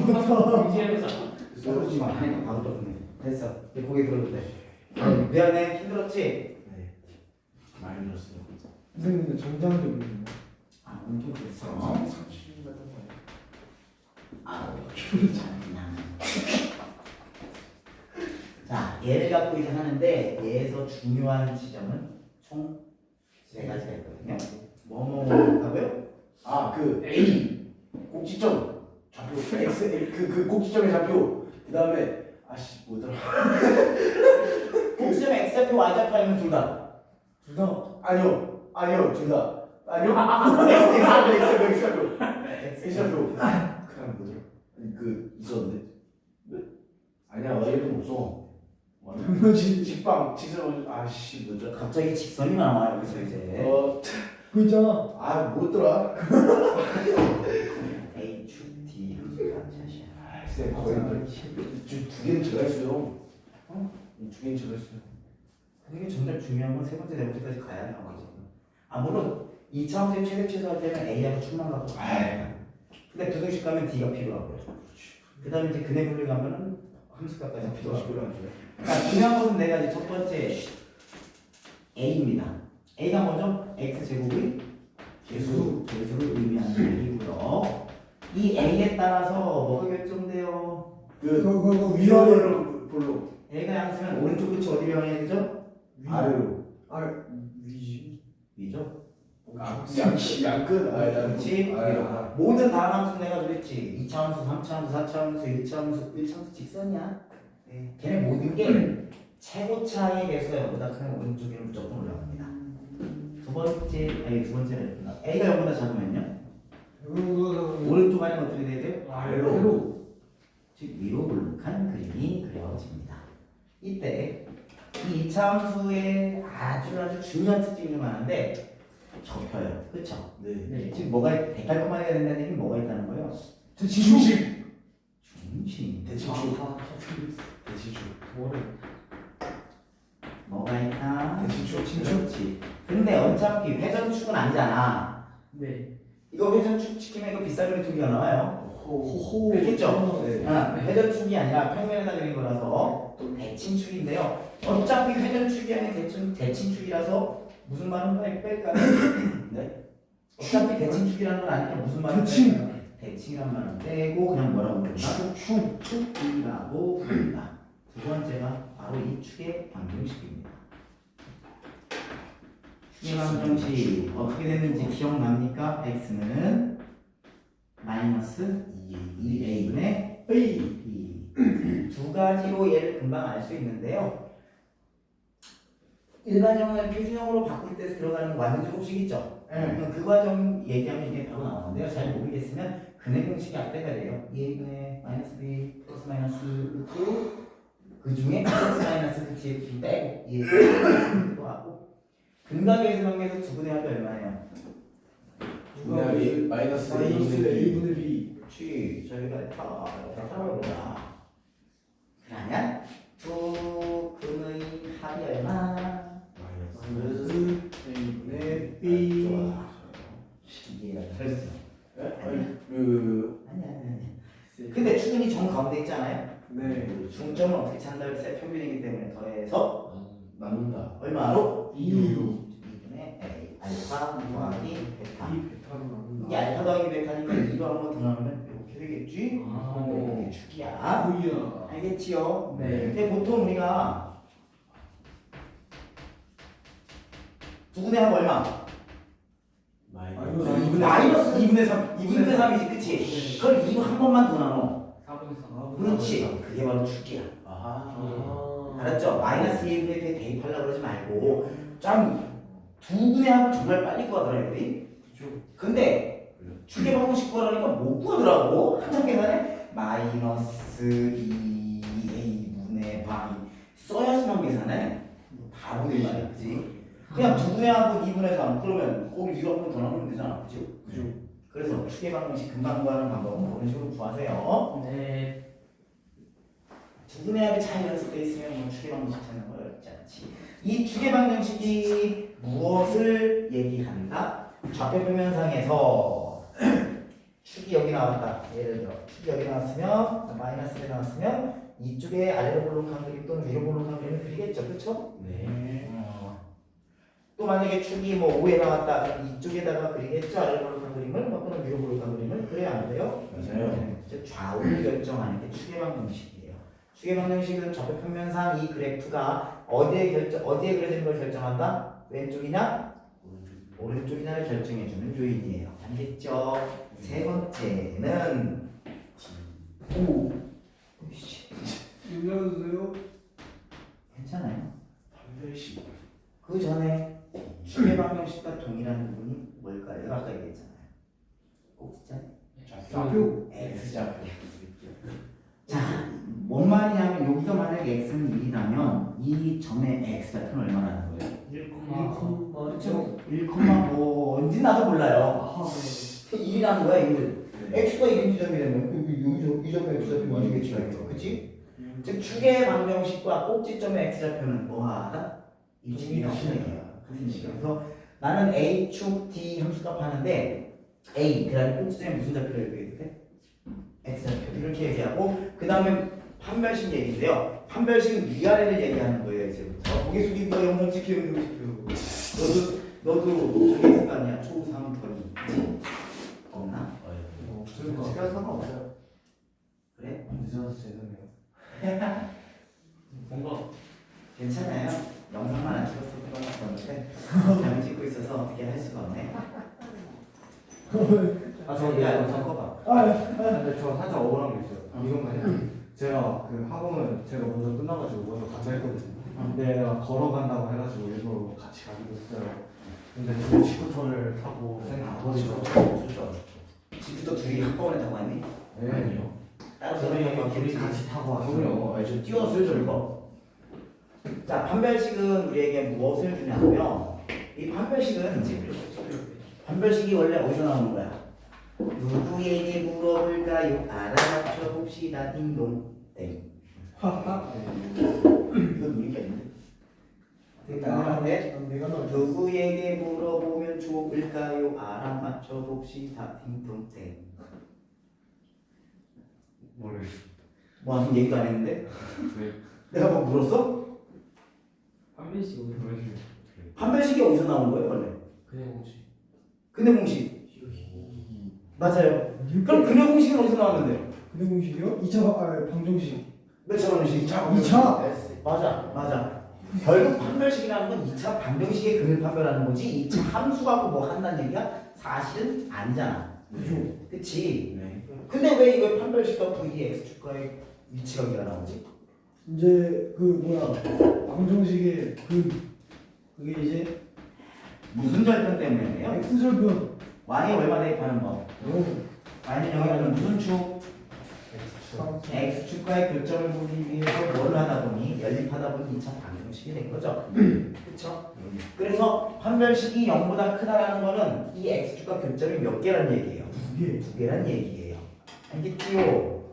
공지해보자. 그러지 마. 하니까 바로 떴네. 됐어. 이제 고개 들어도 돼. 미안해. 힘들었지? 네. 많이 들었어요. 선생님은 정장도 있는 아, 엄청 그랬어. 상식 같은 거예요. 아, 그냥. 자, 얘를 갖고 이제 하는데 얘에서 중요한 지점은 총 세 가지가 있거든요. 뭐뭐하고요? 그 A 꼭지점 좌표 X 그 꼭지점의 좌표 그 다음에 뭐더라? 꼭지점 x좌표 y좌표 아니면 둘 다. 둘 다. 아니요 둘 다. 아니요. X좌표. 그다음 뭐더라? 그 있었는데. 아니야 어디에도 없어. 직방 직선 뭐더라? 갑자기 직선이 나와요. 여기서 이제 그거 있잖아. 뭐더라? A 축 D 함수가 쌤 거의 두 개는 제가 했어요. 두 개는 제가 했어요. 이게 점점 중요한 건 세 번째, 네 번째까지 가야 하는 거죠. 아 물론 2차원의 최대 최소할 때는 A하고 축만 갖고 가야 근데 부등식 가면 D가 필요하고요. 그 다음에 이제 근해 분류 가면은 함수값까지 필요하고요. 그러니까 중요한 것은 네 가지. 첫 번째 A입니다. A가 뭐죠? X제곱의 개수를 의미하는 A고요. 이 A에 따라서 뭐가 결정돼요? 그거 위아래로 볼로 A가 양수면 오른쪽 끝이 어디로 향해야 되죠? 아래로. 위지. 위죠? 양끝 그렇지? 모든 다음 함수 내가 그랬지. 2차함수, 3차함수, 4차함수, 1차함수 직선이야. 네. 걔네 모든 게 최고차의 개수가 0보다 크면 오른쪽에는 무조건 올라갑니다. 두 번째는 A가 0보다 작으면요? 오른쪽 아래는 어떻게 돼야 돼요? 아래로. 즉 위로 볼록한 그림이 그려집니다. 이때 이 2차함수의 아주 중요한 특징이 좀 많은데 접혀요. 그렇죠? 네. 즉 뭐가 데칼코마니가 된다는 얘기는 뭐가 있다는 거예요? 중심. 중심. 대칭축. 뭐를? 뭐가 있다? 대칭축. 그렇지. 근데 어차피 회전축은 아니잖아. 네. 이거 회전축 시키면 이거 비싼 그림 두 개가 나와요. 호호. 그렇겠죠? 네. 회전축이 아니라 평면에다 그린 거라서 또 대칭축인데요. 어차피 회전축이 아닌 대칭축이라서 무슨 말은 뺄까요? 네. 어차피 대칭축이라는 건 아니니까 무슨 말은 뺄까요? 대칭이란 말은 빼고 그냥 뭐라고 부른다? 축이라고 부른다. 두 번째가 바로 이 축의 방정식입니다. 축의 방정식 어떻게 됐는지 기억납니까? x는 마이너스 2a분의 b 두 가지로 얘를 금방 알 수 있는데요. 일반형을 표준형으로 바꿀 때 들어가는 완전 제곱식 있죠? 그 과정 얘기하면 이게 바로 나오는데요. 잘 모르겠으면 근해 공식이 앞에가 돼요. 2a분의 마이너스 b 플러스 마이너스 루트 그 중에 플러스 마이너스 그치 빼고 2a분의 하고 근각에서 명에서 두분의 합이 얼마예요? 마이너스 A분의 B. 그렇지. 저희가 다 찾아보자. 그러면 두 근의 합이 얼마? 마이너스 A분의 B. 좋아. 이게 그렇죠. 아니. 근데 축은이 정 가운데 있잖아요. 네. 중점은 어떻게 찾는다 그랬어요? 평균이기 때문에 더해서 나눈다. 얼마로? 2로. 2분의 A 알파 더하기 베타. 이 베타로 나눈다. 이게 알파 더하기 베타니까 2로 한 번 더 나누면 이렇게 되겠지? 이게 축이야. 뭐야? 알겠지요? 네. 근데 보통 우리가 두분의 합 얼마? 마이너스 2분의 3. 2분의 3이지, 그치? 그걸 2로 한 번만 더 나눠. 4분의 3. 그렇지. 그게 바로 축이야. 알았죠? 마이너스 2분의 1에 대입하려고 그러지 말고 두 분의 합을 정말 빨리 구하더라, 애들이. 근데 축의 방정식 구하라니까 못 구하더라고. 한참 계산에 마이너스 2a분의 방이 써야지만 계산해. 바보들 말이야, 그치? 그냥 두 분의 합은 2분의 3. 그러면 거기 2로 한 번 더 나누면 되잖아, 그치? 그래서 축의 방정식 금방 구하는 방법은 그런 식으로 구하세요. 네. 두 분의 합이 잘 연습되어 있으면 뭐 축의 방정식 찾는 거 어렵지 않지. 이 축의 방정식이 무엇을 얘기한다? 좌표 표면상에서 축이 여기 나왔다. 예를 들어 축이 여기 나왔으면 마이너스 1이 나왔으면 이쪽에 아래로 볼록한 그림 또는 위로 볼록한 그림을 그리겠죠, 그렇죠? 네. 또 만약에 축이 뭐 5에 나왔다, 그럼 이쪽에다가 그리겠죠, 아래로 볼록한 그림을, 뭐 또는 위로 볼록한 그림을 그래야 안 돼요? 맞아요. 이제 좌우를 결정하는 게 축의 방정식이에요. 축의 방정식은 좌표 평면상 이 그래프가 어디에 그려지는 걸 결정한다? 왼쪽이냐? 오른쪽이냐를 결정해주는 요인이에요. 알겠죠? 세 번째는 알려주세요. 괜찮아요. 판별식. 그 전에 축의 방정식과 동일한 부분이 뭘까요? 아까 얘기했잖아요. 꼭 진짜 좌표. X좌표. 자, 뭔 말이냐면 여기가 만약에 X는 1이라면 이 점의 X좌표는 얼마나 되는 거예요? 그렇죠? 1, 뭐 언제 나도 몰라요. 1이라는 거야 이거. X가 1인 지점이라면 이 점의 X좌표가 1이겠죠. 그치? 즉 축의 방정식과 꼭지점의 X좌표는 뭐하다? 일직이라는 얘기야. 그래서 나는 A축 D 함수값 하는데 A 그 다음에 꼭지점에 무슨 좌표를 얘기해도 돼? X좌표 이렇게 얘기하고 그 다음에 판별식 얘기인데요. 판별식은 위아래를 얘기하는 거예요. 이제부터 고개 숙이고 영상 지키고 너도 저기 있을 거 아니야? 초상 거리 없나? 없을 것 같아요. 상관없어요. 그래? 늦어서 죄송해요. 뭔가 괜찮아요. 영상만 안 찍었을 건데 잘못 찍고 있어서 어떻게 할 수가 없네. 야 영상 꺼봐. 근데 저 살짝 억울한 게 있어요. 이것만요. 제가 그 학원을 제가 먼저 끝나가지고 먼저 간다 했거든요. 근데 내가 걸어간다고 해가지고 일부러 같이 가기도 했어요. 근데 그 지구촌을 타고 생각해보니까 지금부터 둘이 한꺼번에 타고 왔니? 아니요. 따로 둘이 같이 타고 왔어요. 그럼요. 아니 저 뛰어왔어요 저거. 자, 판별식은 우리에게 무엇을 주냐고요? 이 판별식은 판별식이 원래 어디서 나오는 거야? 누구에게 물어볼까요? 알아맞혀 봅시다. 딩동 땡. 이건 우리가 있는데. 나한테 내가 너 누구에게 물어보면 좋을까요? 알아맞혀 봅시다. 딩동 땡. 모르겠어. 뭐 아무 얘기도 안 했는데? 네. 내가 뭐 물었어? 판별식 오늘 보여주면 판별식이 어디서 나온 거예요, 원래? 그냥 공식. 근해 공식. 맞아요. 그럼 근해 공식은 어디서 나왔는데요? 근해 공식이요? 2차 방정식. 몇 차 방정식? 2차. 맞아. 결국 판별식이라는 건 2차 방정식의 근을 판별하는 거지 2차 함수 갖고 뭐 한다는 얘기가 사실은 아니잖아. 그죠. 그치? 네. 근데 왜 이거 판별식 갖고 이 x축과의 위치관계가 나오지? 이제 그 뭐야 방정식의 그게 이제 무슨 절편 때문에요? x절편. y에 얼마 대입하는 거? y는 0이라면 무슨 축? x축과의 교점을 보기 위해서 뭘 하다 보니 연립하다 보니 2차 방정식이 된 거죠. 그렇죠? 그래서 판별식이 0보다 크다라는 거는 이 x축과 교점이 몇 개란 얘기예요? 두 개란 얘기예요. 알겠지요?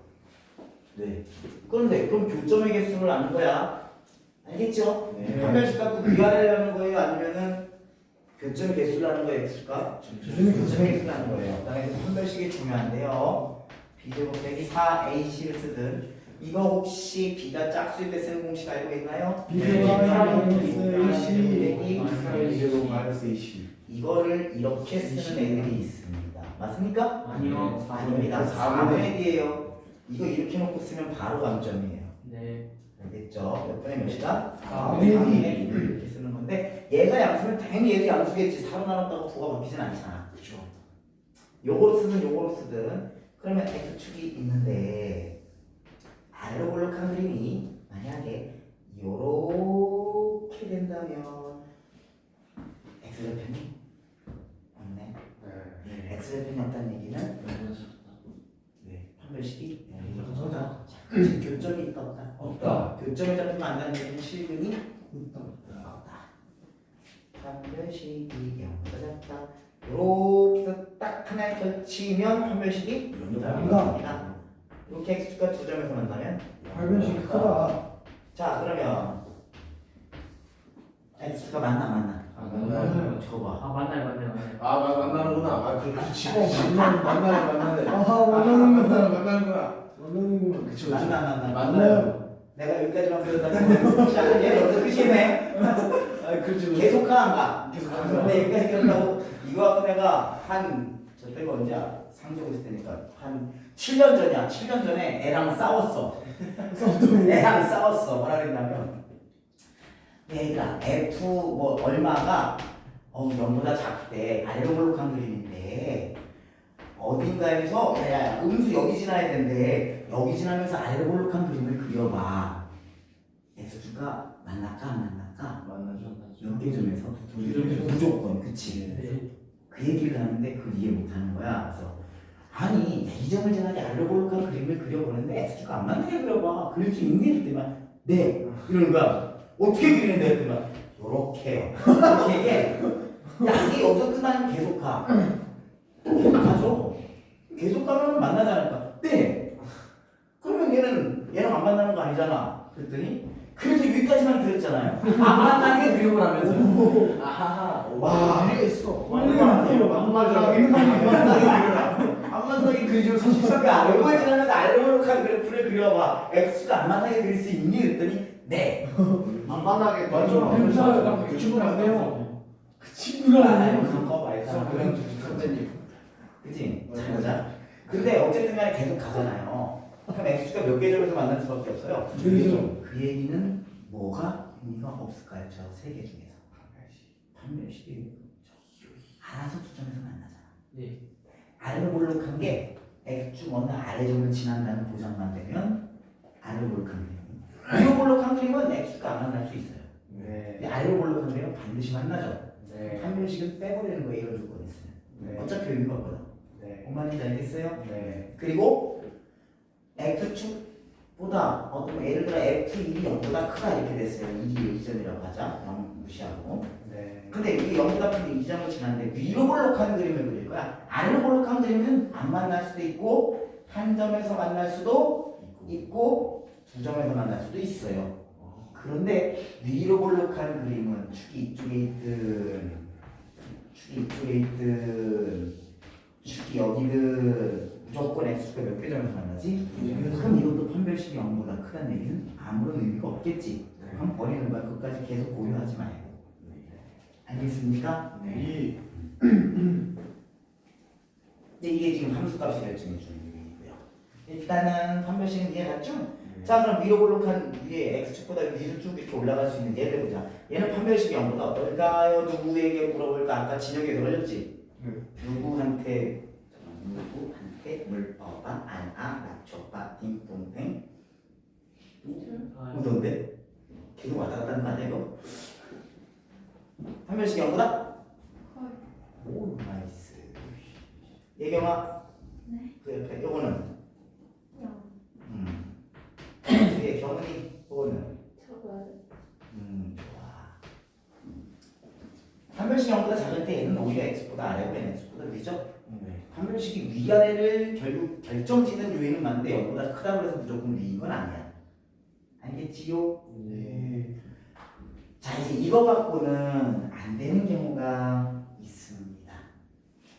네. 그런데 그럼 교점의 개수를 아는 거야. 알겠죠? 네. 판별식 갖고 위아래를 하는 거예요? 아니면은 교점의 개수를 하는 거예요? x축과? 교점의 개수를 하는 거예요. 그다음에 판별식이 중요한데요. b제곱 빼기 4ac를 쓰든 이거 혹시 b가 짝수일 때 쓰는 공식 알고 있나요? B제곱 마이너스 AC. 이거를 이렇게 쓰는 애들이 있습니다. 맞습니까? 아니요. 아닙니다. 4분의 4분의 이거 이렇게 놓고 쓰면 바로 감점이에요. 네. 알겠죠? 몇 분의 몇이다? 4분의 4분의 2 이렇게 쓰는 건데 얘가 양수면 당연히 얘도 양수겠지. 4로 나눴다고 부가 바뀌진 않잖아. 그렇죠. 요거로 쓰든 요거로 쓰든 그러면 x축이 있는데 아래로 볼록한 그림이 만약에 요렇게 된다면 x절편이 없네. 네. x절편이 없다는 얘기는 네. 판별식이 없다. 교점이 있다 없다? 없다. 교점을 잡히면 안다는 얘기는 실근이 있다. 없다. 판별식이 0보다 작다. 이렇게 해서 딱 하나에 걸치면 판별식이 영이다. 이렇게 x축과 두 점에서 만나면 발변식 크다. 자 그러면 x축과 만나 안 만나요. 저거 봐. 아 맞나요. 만나는구나. 그렇지. 만나네. 아하 만나는구나. 만나는구나. 만나는구나. 그치. 만나요. 내가 여기까지만 배웠다고. 자, 얘 여기서 끝이네. 그렇지. 계속 가, 안 가? 계속 근데 여기까지 끝나고 이거 갖고 내가 저때가 언제야? 상주고 있을 때니까 한 7년 전이야. 7년 전에 애랑 싸웠어. 애랑 싸웠어. 뭐라 그랬냐면 얘가 F 뭐 얼마가 0보다 작대. 아래로 볼록한 그림인데 어딘가에서 야 음수 여기 지나야 되는데 여기 지나면서 아래로 볼록한 그림을 그려봐. X주가 만날까 안 만날까? 만나죠. 연계점에서 무조건 그치. 그 얘기를 하는데 그걸 이해 못하는 거야. 그래서 아니 이 점을 지나게 아래로 볼록한 그림을 그려보는데 X주가 안 맞게 그려봐. 그릴 수 있니? 그랬더니 네 이러는 거야. 어떻게 그리는데? 그랬더니 요렇게요. 이렇게 얘기해. 야 이게 여기서 끝나면 계속 가. 계속 가죠. 계속 가면 만나지 않을까? 네. 그러면 얘랑 안 만나는 거 아니잖아. 그랬더니 그래서 여기까지만 그렸잖아요. 안 만나게 그림을 하면서. 아하하. 와. 일리가 있어. 안 만나게 그리죠. 사실상 그러니까 요걸 지나면서 알고볼록한 그래프를 그려봐. X가 안 만나게 그릴 수 있니? 그랬더니 네. 안 만나게 맞아. 그 친구는 안 돼요. 그 친구가 아니에요. 바꿔봐. 그냥 선생님. 그치? 잘 보자. 근데 어쨌든 간에 계속 가잖아요. 그럼 X가 몇 개 점에서 만날 수밖에 없어요. 그죠. 그 얘기는 뭐가 의미가 없을까요? 저 세 개 중에서. 판별식이 알아서 두 점에서 만나잖아. 네. 아래로 볼록한 게 X축 어느 아래점을 지난다는 보장만 되면 아래로 볼록한 그림. 위로 볼록한 그림은 X축과 안 만날 수 있어요. 네. 근데 아래로 볼록한 그림은 반드시 만나죠. 네. 판별식은 빼버리는 거예요. 이런 조건이 있으면. 네. 어차피 의미가 없거든. 네. 뭔 말인지 알겠어요? 네. 그리고 X축보다 어떤 예를 들어 F1이 0보다 크다 이렇게 됐어요. 이게 이점이라고 하자. 0 무시하고. 네. 근데 이게 0보다 큰데 이 점을 지났는데 위로 볼록한 그림을 그릴 거야. 아래로 볼록한 그림은 안 만날 수도 있고 한 점에서 만날 수도 있고 두 점에서 만날 수도 있어요. 그런데 위로 볼록한 그림은 축이 이쪽에 있든 축이 여기든 무조건 X축과 몇 개 점에서 만나지? 그럼 이것도 판별식이 0보다 크다는 얘기는 아무런 의미가 없겠지. 그럼 버리는 거야. 그것까지 계속 고려하지 말고. 알겠습니까? 이 근데 이게 지금 함수값이 결정해 주는 얘기고요. 일단은 판별식은 이해갔죠? 자 그럼 위로 볼록한 위에 X축보다 위로 쭉 이렇게 올라갈 수 있는 얘를 보자. 얘는 판별식이 0보다 어떨까요? 누구에게 물어볼까? 아까 진혁이 그러셨지? 누구한테 물어봐 안아 낮춰봐 딩동댕 우던데? 계속 왔다 갔다 하는 거 아니야 이거? 판별식이 0보다? 오 나이스. 예경아 네. 그 옆에 요거는 영. 뒤에 경은이 요거는 저거. 좋아. 판별식이 0보다 작을 때 얘는 오히려 x보다 아래고 얘는 x보다 위죠? 판별식이 위아래를 결국 결정짓는 요인은 맞는데 0보다 크다고 해서 무조건 위인 건 아니야. 알겠지요? 네. 자 이제 이거 갖고는 안 되는 경우가 있습니다.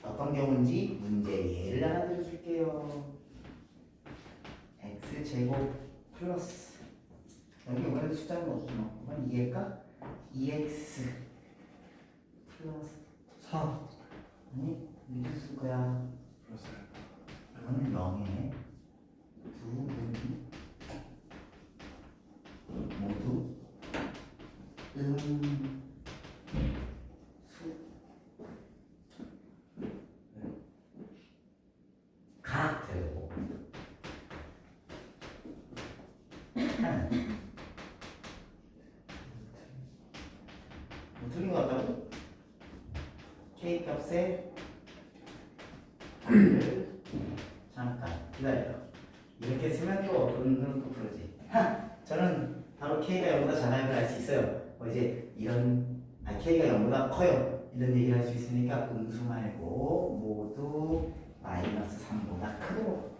어떤 경우인지 문제 예를 하나 들어줄게요. x제곱 플러스 여기 원래 숫자는 없으면 그건 2일까? 2x 플러스 4. 아니 무슨 쓸 거야? 이거는 0이네. 두 분이 모두 가 되고 뭐 틀린 거 같다고? K 값에 잠깐 기다려. 이렇게 쓰면 또 어떤 또 그러지. 저는 바로 K가 0보다 작아요 알 수 있어요. 이제 이런 K가 0보다 커요 이런 얘기를 할 수 있으니까 음수 말고 모두 마이너스 3보다 크도록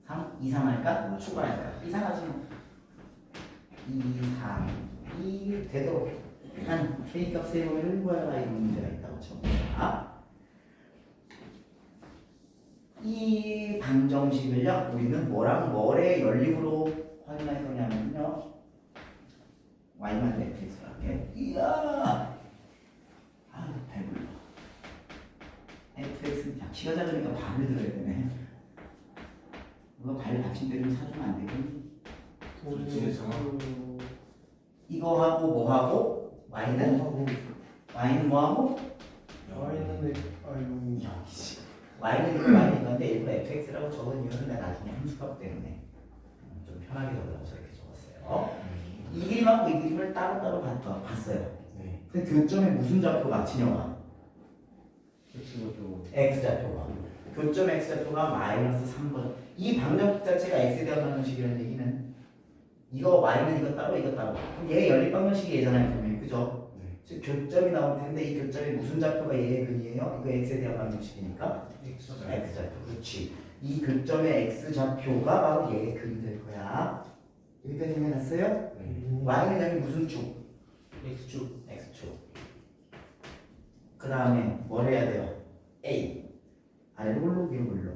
3? 이상할까? 추가할까? 이상하지 뭐 2, 3 이 되도록 한 K 값의 경우에는 뭐야? 이 문제가 있다고 쳐. 이 방정식을요 우리는 뭐랑 뭐의 연립으로 확인할 거냐면요 y만 fx로 할게. 이야 배불러. fx는 키가 작으니까 발을 들어야 되네. 이거 발 받침 때문에 사주면 안 되고 진짜 정확. 이거 하고 뭐 하고 y는 뭐하고 와있는데 아유 여기지. y는 이거 y는 이건데 일부러 fx라고 적은 이유는 내가 나중에 함수값 때문에 좀 편하게 적으라고 저렇게 적었어요. 이 그림하고 이 그림을 따로따로 봤어요. 네. 근데 교점에 무슨 좌표가 진영아? x좌표가. 교점 x좌표가 마이너스 3번. 이 방정식 자체가 x에 대한 방정식이라는 얘기는 이거 y는 이거 따로 이거 따로. 그럼 얘 연립 방정식이 얘잖아요, 분명히. 그죠? 네. 즉 교점이 나올 텐데 이 교점이 무슨 좌표가 얘의 근이에요? 이거 x에 대한 방정식이니까 x좌표. 그렇지. 이 교점의 x좌표가 바로 얘의 근이 될 거야. 여기까지 해놨어요? 네. y는 여기 무슨 축? X축. x축. 그 다음에 뭘 해야 돼요? a. 아래로 올로 위로 올로.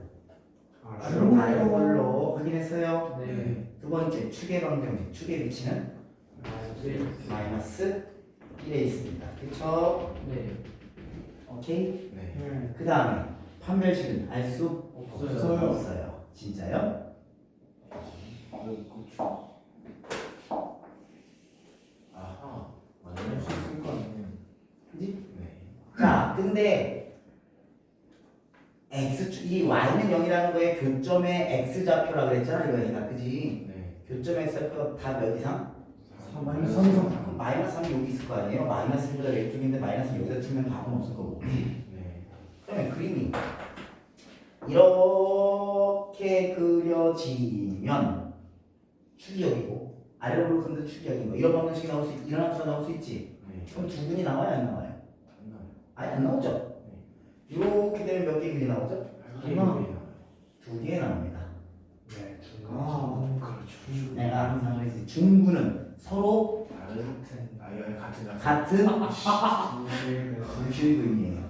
아래로 올로 확인했어요? 네. 두 번째 축의 방정식. 축의 위치는 마이너스 1에 있습니다. 그쵸? 네. 오케이? 네. 그 다음에 판별식은 알 수 없어요. 없어요. 진짜요? 아하. 완전 할수 있을 거 아니에요. 그지? 네. 자, 근데 이 y는 0이라는 거에 교점의 x좌표라 그랬잖아. 이거 얘가 그지? 네. 교점의 x좌표가 다 몇 이상? 마이너스 3 이상. 그럼 마이너스 3이 여기 있을 거 아니에요? 마이너스 1보다 왼쪽인데 마이너스 여기다 치면 답은 없을 거고. 네. 그러면 그림이 이렇게 그려지면 축이 여기고 아래로 그런데 축이 여기고 이런 방정식이 나올 수 있지. 이런 함수가 나올 수 있지. 네. 그럼 두 분이 나와요? 안 나와요? 안 나요. 아니 안 나오죠? 이렇게 되면 몇 개의 근이 나오죠? 하나. 두 개 나옵니다. 네. 그렇죠. 내가 항상 그랬지. 중구는 서로 같은 같은 분실 근이에요.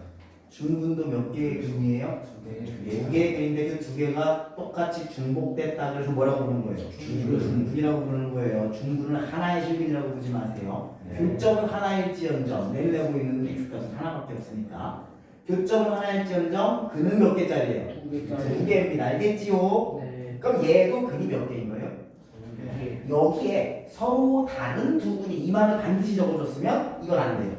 중군도 몇 개의 근이에요? 두 개의 근인데 그 두 개가 똑같이 중복됐다. 그래서 뭐라고 부르는 거예요? 중군이라고 부르는 거예요. 중군은 하나의 실근이라고 부르지 마세요. 교점은 하나일지언정 내려내고 있는 x값은 하나밖에 없으니까 교점은 하나일지언정 근은 몇 개짜리예요? 두 개입니다. 알겠지요? 네. 그럼 얘도 근이 몇 개인 거예요? 네. 여기에 서로 다른 두 분이 이 말을 반드시 적어줬으면 이건 안 돼요.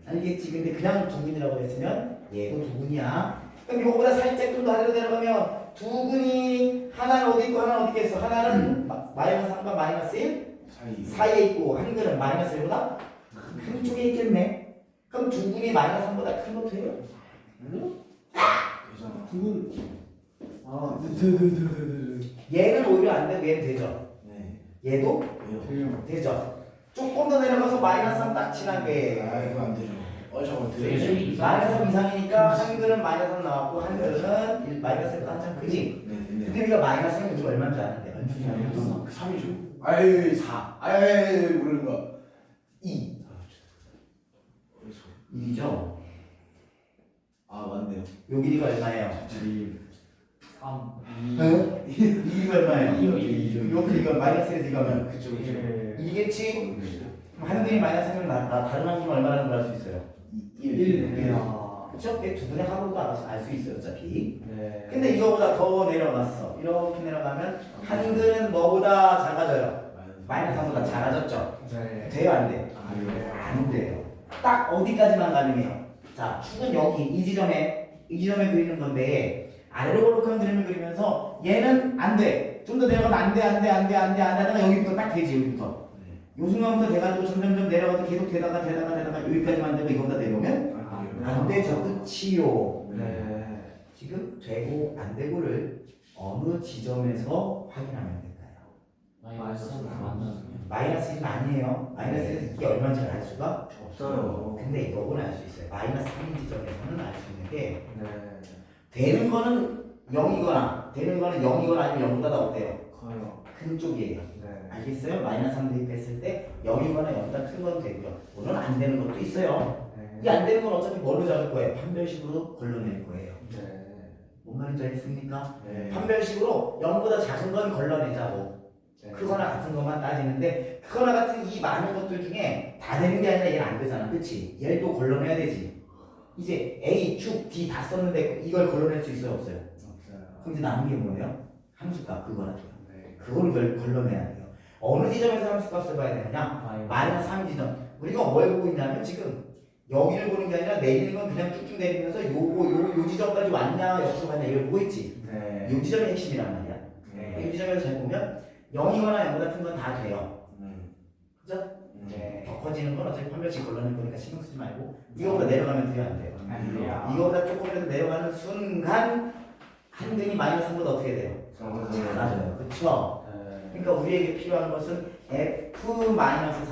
알겠지? 근데 그냥 두 분이라고 했으면 얘도 두 분이야. 그럼 이거보다 살짝 좀 더 아래로 내려가면 두 분이 하나는 어디 있고 하나는 어디 있겠어? 하나는 마이너스 3과 마이너스 1 사이에 있고 한글은 마이너스 1보다 한쪽에 있겠네. 그럼 두 분이 마이너스 3보다 큰 거 돼요? 두분 얘는 오히려 안 되고 얘는 되죠. 얘도 돼요. 되죠. 조금 더 내려가서 마이너스 3 딱 친하게 이거 안 되죠. 잠깐만 네. 마이너스 3 이상이니까 한글은 마이너스 3 나왔고 한글은 마이너스 1보다 한참 크지? 근데 우리가 마이너스 3이 얼마인 줄 아는데 얼마인 줄 알아요? 3이죠. 아이 4. 아이 모르는 거. 2 1이죠? 아 맞네요. 요 길이가 얼마예요? 3. 2 길이가 얼마예요? 요 길이가 마이너스 1에서 이거면 그쵸 이겠지? 그럼 한글이 마이너스 3이면 다른 한글은 얼마라는 걸 알 수 있어요? 1. 그쵸? 두 분의 합으로도 알 수 있어요 어차피. 네. 근데 이거보다 더 내려갔어. 이렇게 내려가면 한글은 뭐보다 작아져요? 마이너스 3보다 작아졌죠? 네. 돼요 안 돼요? 안 돼요. 딱 어디까지만 가능해요? 자, 축은 여기 이 지점에 그리는 건데 아래로 볼록한 그림을 그리면서 얘는 안 돼. 좀 더 내려가면 안 돼 하다가 여기부터 딱 되지 여기부터. 요 순간부터 돼가지고 점점 내려가서 계속 되다가 여기까지만 되고 이거보다 내려오면 안 되죠. 끝이요. 네. 지금 되고 안 되고를 어느 지점에서 확인하면 될까요? 마이너스 만나는. 마이너스 1은 아니에요. 마이너스 1에서 이게 얼마인지 알 수가 없어요. 근데 이거는 알 수 있어요. 마이너스 3인 지점에서는 알 수 있는 게 네. 되는 거는 0이거나 되는 거는 0이거나 아니면 0보다 더 어때요? 커요. 큰 쪽이에요. 네. 알겠어요? 마이너스 3 대입했을 때 0이거나 0보다 큰 건 되고요. 물론 안 되는 것도 있어요. 네. 이게 안 되는 건 어차피 뭘로 잡을 거예요? 판별식으로 걸러낼 거예요. 네. 뭔 말인지 알겠습니까? 네. 판별식으로 0보다 작은 건 걸러내자고. 네. 크거나 같은 것만 따지는데 크거나 같은 이 많은 것들 중에 다 되는 게 아니라 얘는 안 되잖아. 그치? 얘를 또 걸러내야 되지. 이제 A, 축, D 다 썼는데 이걸 걸러낼 수 있어요? 없어요? 없어요. 그럼 이제 남은 게 뭐예요? 함수값 그거라죠. 네. 그거를 걸러내야 돼요. 어느 지점에서 함수값을 봐야 되느냐? 마이너스 3 지점. 우리가 뭘 보고 있냐면 지금 여기를 보는 게 아니라 내리는 건 그냥 쭉쭉 내리면서 요 지점까지 왔냐 옆으로 갔냐 이걸 보고 있지. 네. 요 지점이 핵심이란 말이야. 이 지점에서 잘 보면 0이거나 0보다 큰 건 다 돼요. 그죠? 네. 더 커지는 건 어차피 판별식 걸러낼 거니까 신경 쓰지 말고 이거보다 내려가면 돼요, 안 돼요? 안 돼요. 이거보다 조금이라도 내려가는 순간 한 등이 마이너스 3보다 어떻게 돼요? 작아져요. 그쵸? 그러니까 우리에게 필요한 것은 f-3이 마이너스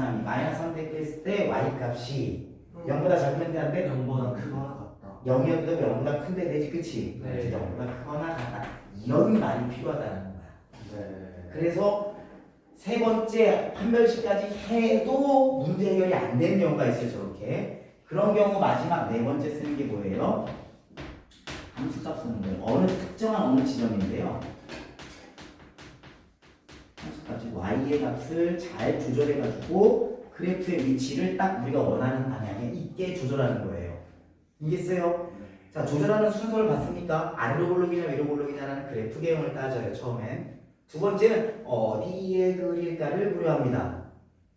3 대입했을 때 y 값이 0보다 작으면 되는데 0보다 크거나 같다. 0이어도 0보다 큰데 되지, 그치? 네. 0보다 크거나 같다. 이런 말이 필요하다는 거야. 네. 그래서 세 번째 판별식까지 해도 문제 해결이 안 되는 경우가 있어요, 저렇게. 그런 경우 마지막 네 번째 쓰는 게 뭐예요? 함수값 쓰는 거예요. 어느 특정한 어느 지점인데요. 함수값이 y의 값을 잘 조절해가지고 그래프의 위치를 딱 우리가 원하는 방향에 있게 조절하는 거예요. 이겠어요? 자, 조절하는 순서를 봤습니까? 아래로 볼록이냐 위로 볼록이냐라는 그래프 개형을 따져요, 처음엔. 두 번째는 어디에 그릴까를 고려합니다.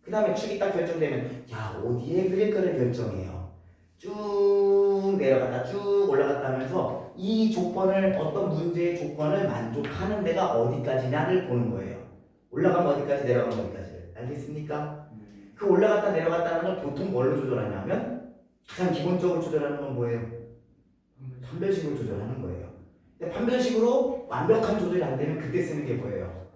그 다음에 축이 딱 결정되면 야, 어디에 그릴까를 결정해요. 쭉 내려갔다 쭉 올라갔다 하면서 이 조건을 어떤 문제의 조건을 만족하는 데가 어디까지냐를 보는 거예요. 올라가면 어디까지 내려가면 어디까지를. 알겠습니까? 그 올라갔다 내려갔다는 걸 보통 뭘로 조절하냐면 가장 기본적으로 조절하는 건 뭐예요? 판별식으로 조절하는 거예요. 근데 판별식으로 완벽한 조절이 안 되면 그때 쓰는 게 뭐예요?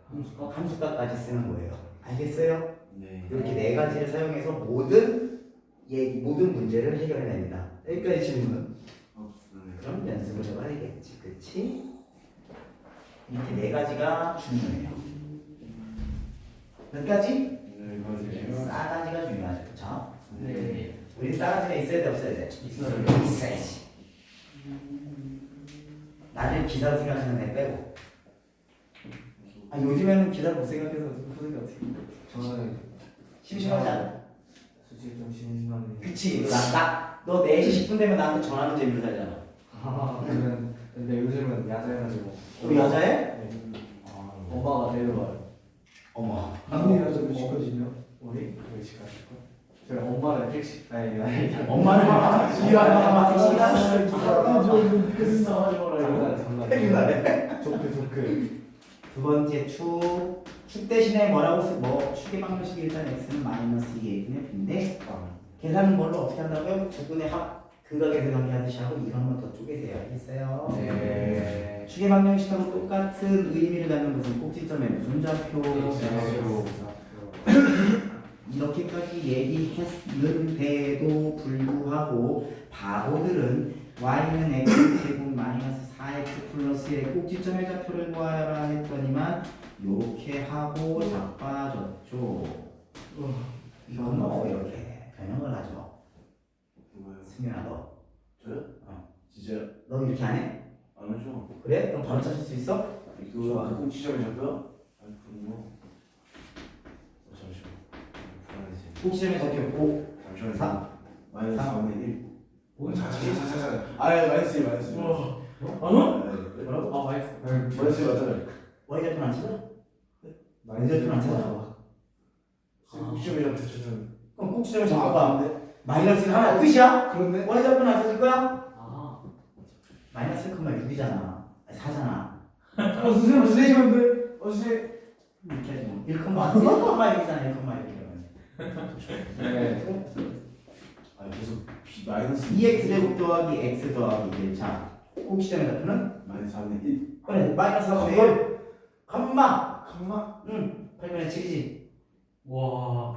함수값까지 쓰는 거예요. 알겠어요? 네. 이렇게 네 가지를 사용해서 모든 문제를 해결해냅니다. 여기까지 질문은? 없습니다. 그럼 연습을 해봐야 되겠지, 그치? 이렇게 네 가지가 중요해요. 몇 가지? 네, 맞아요. 싸가지가 중요하죠, 그쵸? 네. 우리 싸가지가 있어야 돼, 없어야 돼? 있어요. 있어야지. 나를 기사로 생각하는 애 빼고. 아, 요즘에는 기사를 못 생각해서 소득이 어떻게 돼? 저는 심심하지 않아? 솔직히 좀 심심한데. 그치, 너 4시 10분 되면 나한테 전화하는 재미로 살잖아. 근데 요즘은 야자해가지고. 우리 여자애? 네. 엄마가 데려와요. 어머. 아무리라도 몇 시까지냐? 우리 몇 시까지 거? 저희 엄마를 택시 아니 엄마는 택시가 장난. 조크. 두 번째 축 대신에 뭐 축의 방정식이 일단 x는 마이너스 2a분의 b인데 계산은 뭘로 어떻게 한다고요? 두 분의 합 근각에서 관계하듯이 하고 이거 한번 더 쪼개세요. 알겠어요? 네. 축의 방정식하고 똑같은 의미를 갖는 것은 꼭지점에 무슨 좌표? 이렇게까지 얘기했는데도 불구하고 바보들은 y는 x제곱 마이너스 4x 플러스 1의 꼭지점의 좌표를 구하라 했더니만 요렇게 하고 자빠졌죠. 이건 뭐 이렇게 변형을 하죠. 뭐요? 승윤아 너. 저요? 진짜 너 이렇게 안 해? 안 하죠. 그래? 그럼 바로 찾을 수 있어? 이거 그 꼭지점에 잡혀? 아니 그럼요. 잠시만. 불안해지. 꼭지점의 좌표 잠시만요. 3. 마이너스 4분의 1. 뭐? 자자자자. 마이너스 1, 마이너스 1. 뭐라고? 맛있어. 마이너스 1 맞잖아요. y 좌표는 안 찾아? 많이 좌표는 안 찾아? 꼭지점에 잡혀서는 그럼 꼭지점에 잡아봐. 마이너스는 하나 끝이야? 그렇네. y 좌표는 안 찾을 거야? 아. 마이너스 1,6이잖아. 4잖아. 선생님 돼. 선생님. 이렇게 하지 뭐. 1,6이잖아. 1,6이면. 네. 아 계속 마이너스 2x 제곱 더하기 x 더하기 1. 자, 꼭지점의 좌표는? 마이너스 4분의 1. 그래, 마이너스 4분의 1. 컴마. 컴마. 8분의 7이지. 와.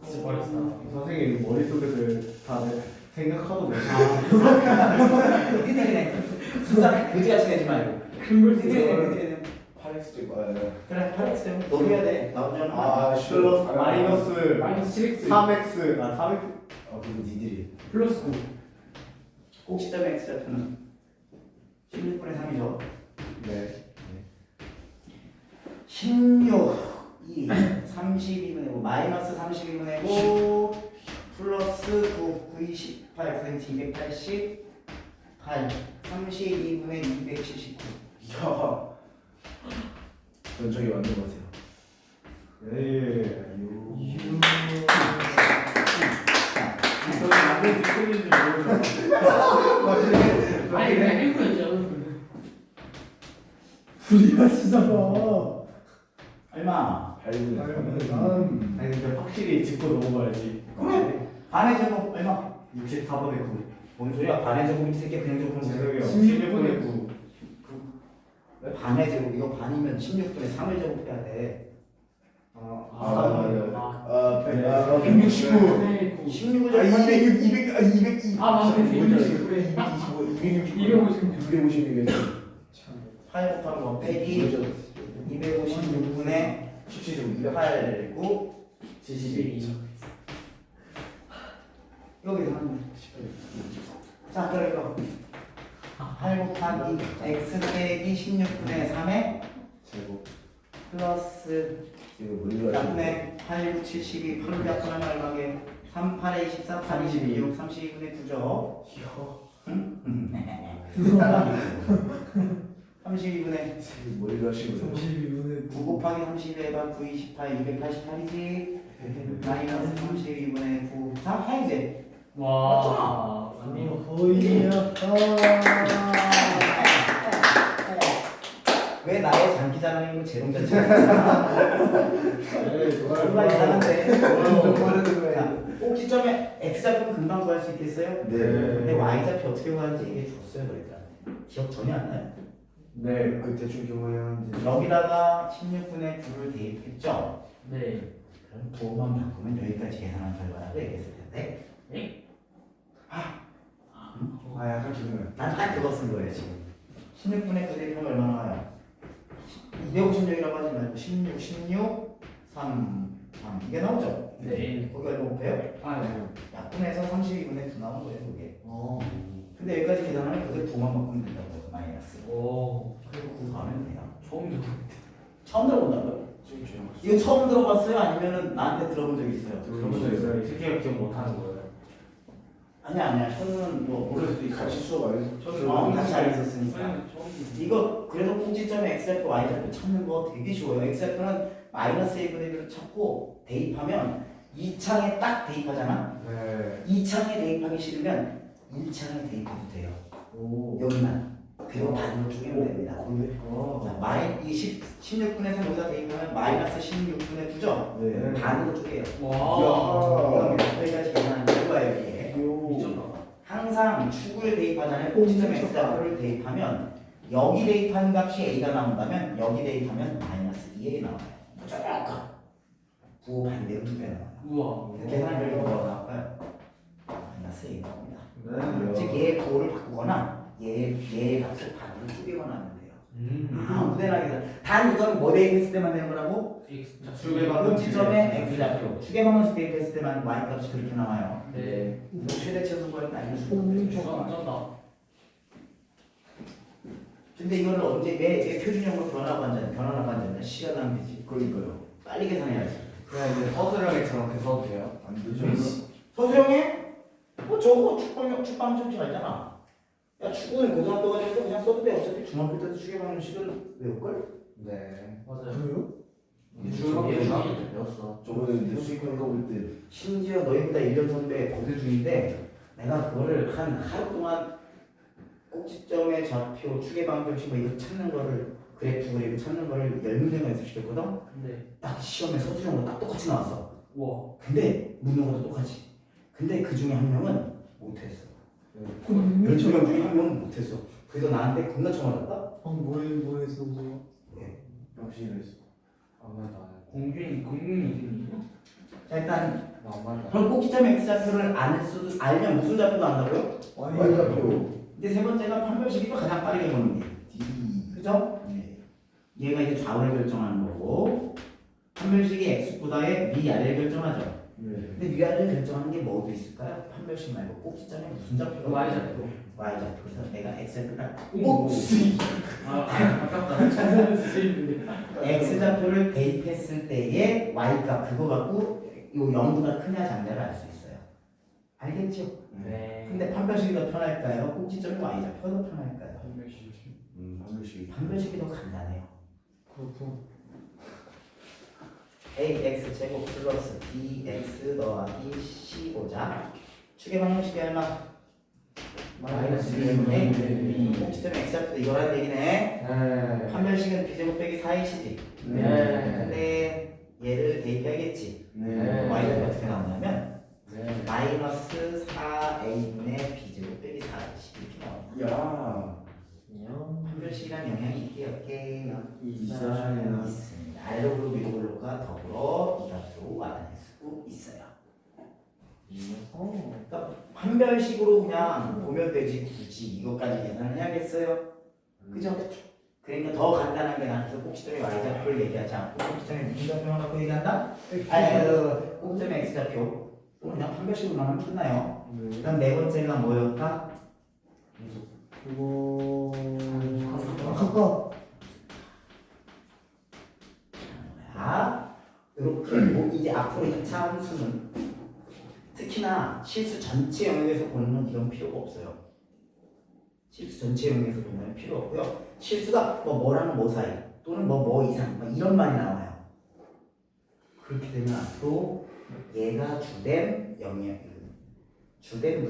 진짜 빠르다. 선생님 머릿속에서 다 생각하고 내. 니네 숫자 그지같이 내지 말고. 큰걸 니네. 8x 8x 그래 8x 제곱 너도 해야 돼. 나 혼자 하는 거 아니야. 아 플러스 마이너스 마이너스 7x 3x 3x 그리고 니들이 플러스 9. 꼭지점 x 좌표는 16분의 3이죠. 네 16 2 32분의 5 마이너스 32분의 5 플러스 9 9 28 9 288 32분의 279 야 전적이 완전 거세요. 네. 저는 안돼 뒷소리인지 모르겠어. 아니 그냥 헬프였죠. 둘이가 쓰잖아. 얼마? 8분의 아니 근데 확실히 짚고 넘어가야지. 그래 반의 제곱 얼마? 64분의 9 뭔 소리야 반의 제곱 이 새끼 그냥 제곱하면 돼. 죄송해요 16분의 9 왜 반의 제곱 이거 반이면 16분의 3을 제곱해야 돼. 아 169. 16을 아 제곱하면 200 200 아 맞네. 225 256 8 곱하기 5 빼기 256분의 17점 8 9 72 여기서 하면 돼. 자 그러니까 8 곱하기 x 빼기 16분의 3에 제곱 플러스 이거 뭘로 하시는 약분의 8 6 72 8로 약분하면 얼마게 3 8에 24 8 26 32분의 9죠. 32분의 뭘로 하시는 거예요? 32분의 9 곱하기 31가 9 28 288이지 마이너스 32분의 9 자 해야지. 와. 아니 왜 나의 장기자랑이고 재롱자처럼 정말 이상한데 자, 꼭지점에 x좌표는 금방 구할 수 있겠어요? 네. 근데 y좌표 어떻게 구하는지 얘기해 줬어요 너희들한테 기억 전혀 안 나요? 네, 그 대충 기억해요. 여기다가 16분의 9를 대입했죠? 네. 그럼 부호만 바꾸면 여기까지 계산한 결과라고 얘기했을 텐데 아 약간 기분나요. 난 딱 그거 쓴 거예요 지금 16분의 9 대입하면 얼마나 와요? 256이라고 하지 말고 16, 16, 3, 3 이게 나오죠? 네. 거기 얼마 곱해요? 아 네. 약분해서 32분의 9 나온 거예요 그게 근데 여기까지 계산하면 그게 2만 바꾸면 된다고요 마이너스 오. 그리고 9 가면 돼요 처음 듣고. 처음 들어본다고요? 이거 처음 들어봤어요? 아니면은 나한테 들어본 적 있어요? 들어본 적 있어요. 이 새끼가 기억 못하는 거예요. 아니야 현우는 뭐 모를 수도 있어 같이 수업 안 해서 같이 안 했었으니까 처음 듣고. 이거 그래서 꼭지점에 x좌표 y좌표 찾는 거 되게 쉬워요 x좌표는 마이너스 1분의 1로 찾고 대입하면 2창에 딱 대입하잖아 네. 2창에 대입하기 싫으면 1창에 대입해도 돼요 오. 여기만 그리고 반으로 쪼개면 됩니다 자, 이 16분의 3 여기다 대입하면 마이너스 16분의 9죠? 네. 반으로 쪼개요 와. 이겁니다 여기까지 계산하는 결과예요 이게 미쳤나. 항상 축을 대입하잖아요. 꼭지점 x좌표를 대입하면 여기 대입한 값이 a가 나온다면 여기 대입하면 마이너스 2a 나와요. 무조건 부호 반대로 2배 나와요. 우와. 계산할 결과가 뭐가 나올까요? 마이너스 a 나옵니다. 네. 즉 얘의 부호를 바꾸거나 얘의 값을 반으로 쪼개거나 하면 돼요. 아무 데나 계산. 단 이건 뭐 대입했을 때만 되는 거라고? 꼭지점에 x좌표 추계방정식 대입했을 때만 y 값이 그렇게 나와요. 네. 이거 최대 최소 구하는 알려줄 쩐다. 근데 이거를 언제 왜 표준형으로 변환하고 앉았냐 시간 낭비지. 그러니까요. 빨리 계산해야지. 그냥 이제 서술형에 저렇게 써도 돼요? 안 되죠. 서술형에 뭐 저거 축방정식 알잖아. 야 축구는 고등학교 가지고 그냥 써도 돼. 어차피 중학교 때도 추계방정식을 외울걸? 네. 맞아요. 그래요? 중학교 때 배웠어. 저번에 이제 수익하는 거 볼 때 심지어 너희보다 1년 선배 고대 중인데 내가 그거를 한 하루 동안 꼭지점의 좌표 추계방정식 뭐 이거 찾는 거를 그래프 그리고 찾는 거를 10문제가 연습시켰거든? 네. 딱 시험에 서술형으로 딱 똑같이 나왔어. 우와. 근데 문호가도 똑같이. 근데 그 중에 한 명은 못했어. 그럼 12명 중에 한 명은 못했어. 그래서 나한테 겁나 쳐맞았다? 뭐 했어 그거? 역시 이랬어. 안 맞아. 공균이 자 일단 안 맞아. 그럼 꼭지점 x좌표를 알면 무슨 좌표도 안다고요? 와이가표. 근데 세 번째가 판별식이 또 가장 빠르게 보는 게. 그죠? 네. 얘가 이제 좌우를 결정하는 거고 판별식이 x보다의 위아래를 결정하죠. 네. 근데 위아래를 결정하는 게 뭐도 있을까요? 판별식 말고 꼭지점에 무슨 좌표가 Y좌표. Y좌표. 그래서 내가 x좌표를 아깝다. 찾는 수준인데. x좌표를 대입했을 때의 y값 그거 갖고 요 0보다 크냐 작냐를 알 수 있어요. 알겠죠? 네. 근데 판별식이 더 편할까요? 꼭지점이 y좌표가 더 편할까요? 방글씨. 판별식이 더 간단해요. 그렇고. ax 제곱 플러스 bx 더하기 15자 축의 방정식이 얼마? 마이너스 1분의 꼭지점 x좌표 이거란 얘기네. 네. 판별식은 b제곱 빼기 4이시지. 네. 근데 얘를 대입해야겠지. 네. y좌표 어떻게 나오냐면 네. 마이너스 4a분의 b제곱 빼기 4 이렇게 나옵니다. 야. 판별식이란 영향이 있게요. 있어요. 있습니다. 아래로 위로가 더불어 이 값으로 나타낼 수 있어요. 그러니까 판별식으로 그냥 보면 되지 굳이 이것까지 계산을 해야겠어요? 그죠? 그러니까 더 간단한 게 나는 그래서 꼭지점의 y좌표를 얘기하지 않고 꼭지점의 무슨 좌표만 갖고 얘기한다? 아니 꼭지점의 x좌표 그냥 판별식으로 나면 끝나요. 네. 그다음 네 번째가 뭐였다? 그거. 자, 이렇게 뭐 이제 앞으로 2차 함수는 특히나 실수 전체 영역에서 보는 건 이런 필요가 없어요. 실수 전체 영역에서 보는 건 필요 없고요. 실수가 뭐랑 뭐 사이 또는 뭐 이상 이런 말이 나와요. 그렇게 되면 앞으로 얘가 주된 영역, 주된